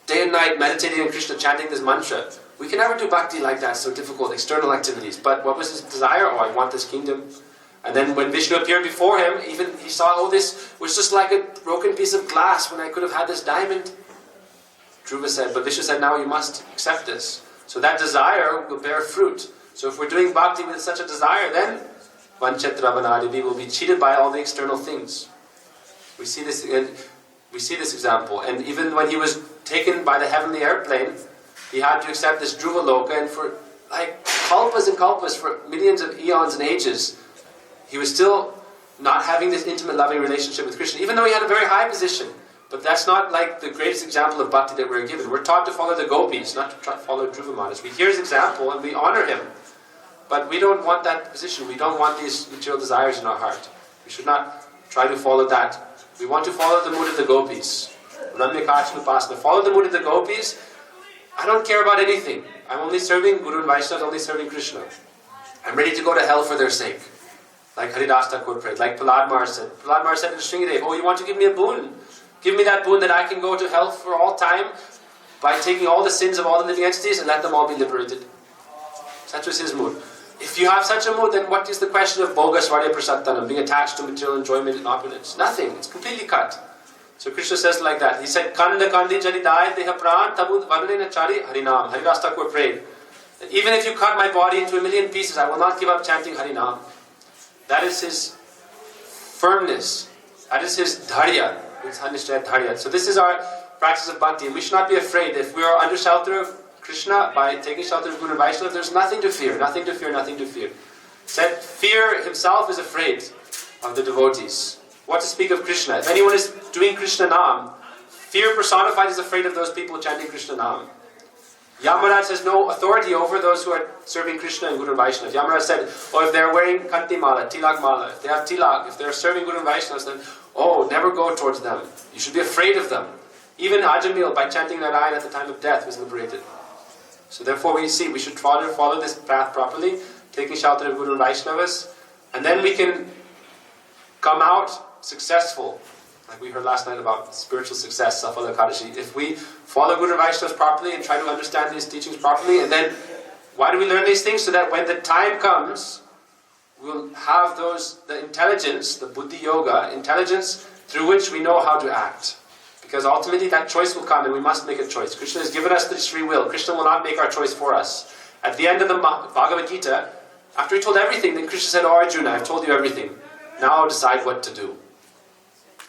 Day and night meditating on Krishna, chanting this mantra. We can never do bhakti like that, so difficult, external activities. But what was his desire? I want this kingdom. And then when Vishnu appeared before him, even he saw, this was just like a broken piece of glass when I could have had this diamond. Dhruva said, but Vishnu said, now you must accept this. So that desire will bear fruit. So if we're doing bhakti with such a desire, then Vanchatravanadivi will be cheated by all the external things. We see this example. And even when he was taken by the heavenly airplane, he had to accept this Dhruva Loka, and for kalpas and kalpas, for millions of eons and ages, he was still not having this intimate loving relationship with Krishna, even though he had a very high position. But that's not the greatest example of bhakti that we're given. We're taught to follow the gopis, not to follow Dhruva Maharaj. We hear his example and we honor him. But we don't want that position. We don't want these material desires in our heart. We should not try to follow that. We want to follow the mood of the gopis. Ramya Karchana Upasana. Follow the mood of the gopis. I don't care about anything. I'm only serving Guru and Vaishnava, only serving Krishna. I'm ready to go to hell for their sake. Like Haridas Thakur prayed, like Prahlad Maharaj said. Prahlad Maharaj said to Sringadev, you want to give me a boon? Give me that boon that I can go to hell for all time by taking all the sins of all the living entities and let them all be liberated. Such was his mood. If you have such a mood, then what is the question of Bhoga Swarya Prasattanam, being attached to material enjoyment and opulence? Nothing. It's completely cut. So Krishna says like that. He said, Kanda Kandi Jaridai Deha Pran Tabud Varnena Chari Harinam. Haridas Thakur prayed that even if you cut my body into 1,000,000 pieces, I will not give up chanting Harinam. That is his firmness. That is his dharya. So this is our practice of bhakti, and we should not be afraid. If we are under shelter of Krishna, by taking shelter of Guru and Vaishnava, there's nothing to fear, nothing to fear, nothing to fear. Said, fear himself is afraid of the devotees. What to speak of Krishna? If anyone is doing Krishna Nam, fear personified is afraid of those people chanting Krishna Nam. Yamaraj has no authority over those who are serving Krishna and Guru and Vaishnava. Yamaraj said, if they're wearing Kanti Mala, Tilak Mala, if they have Tilak, if they're serving Guru and Vaishnava, then never go towards them. You should be afraid of them. Even Ajamil, by chanting Narayan at the time of death, was liberated. So therefore we should follow this path properly, taking shelter of Guru and Vaishnavas, and then we can come out successful. Like we heard last night about spiritual success, Safala Kadashi. If we follow Guru and Vaishnavas properly and try to understand these teachings properly, and then why do we learn these things? So that when the time comes, we'll have the intelligence, the buddhi yoga, intelligence through which we know how to act. Because ultimately that choice will come and we must make a choice. Krishna has given us this free will. Krishna will not make our choice for us. At the end of the Bhagavad Gita, after he told everything, then Krishna said, Arjuna, I've told you everything. Now decide what to do.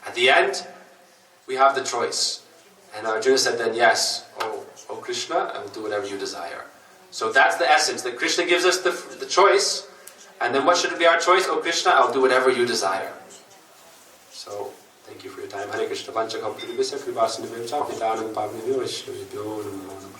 At the end, we have the choice. And Arjuna said then, yes, oh Krishna, I will do whatever you desire. So that's the essence, that Krishna gives us the choice. And then what should be our choice? Oh Krishna, I'll do whatever you desire. So, thank you for your time. Hare Krishna, Pancha Kapilibhya, Kripasindhya, Pitanam, Pavnivyo, Vaishnavibhyo, Namo Namo.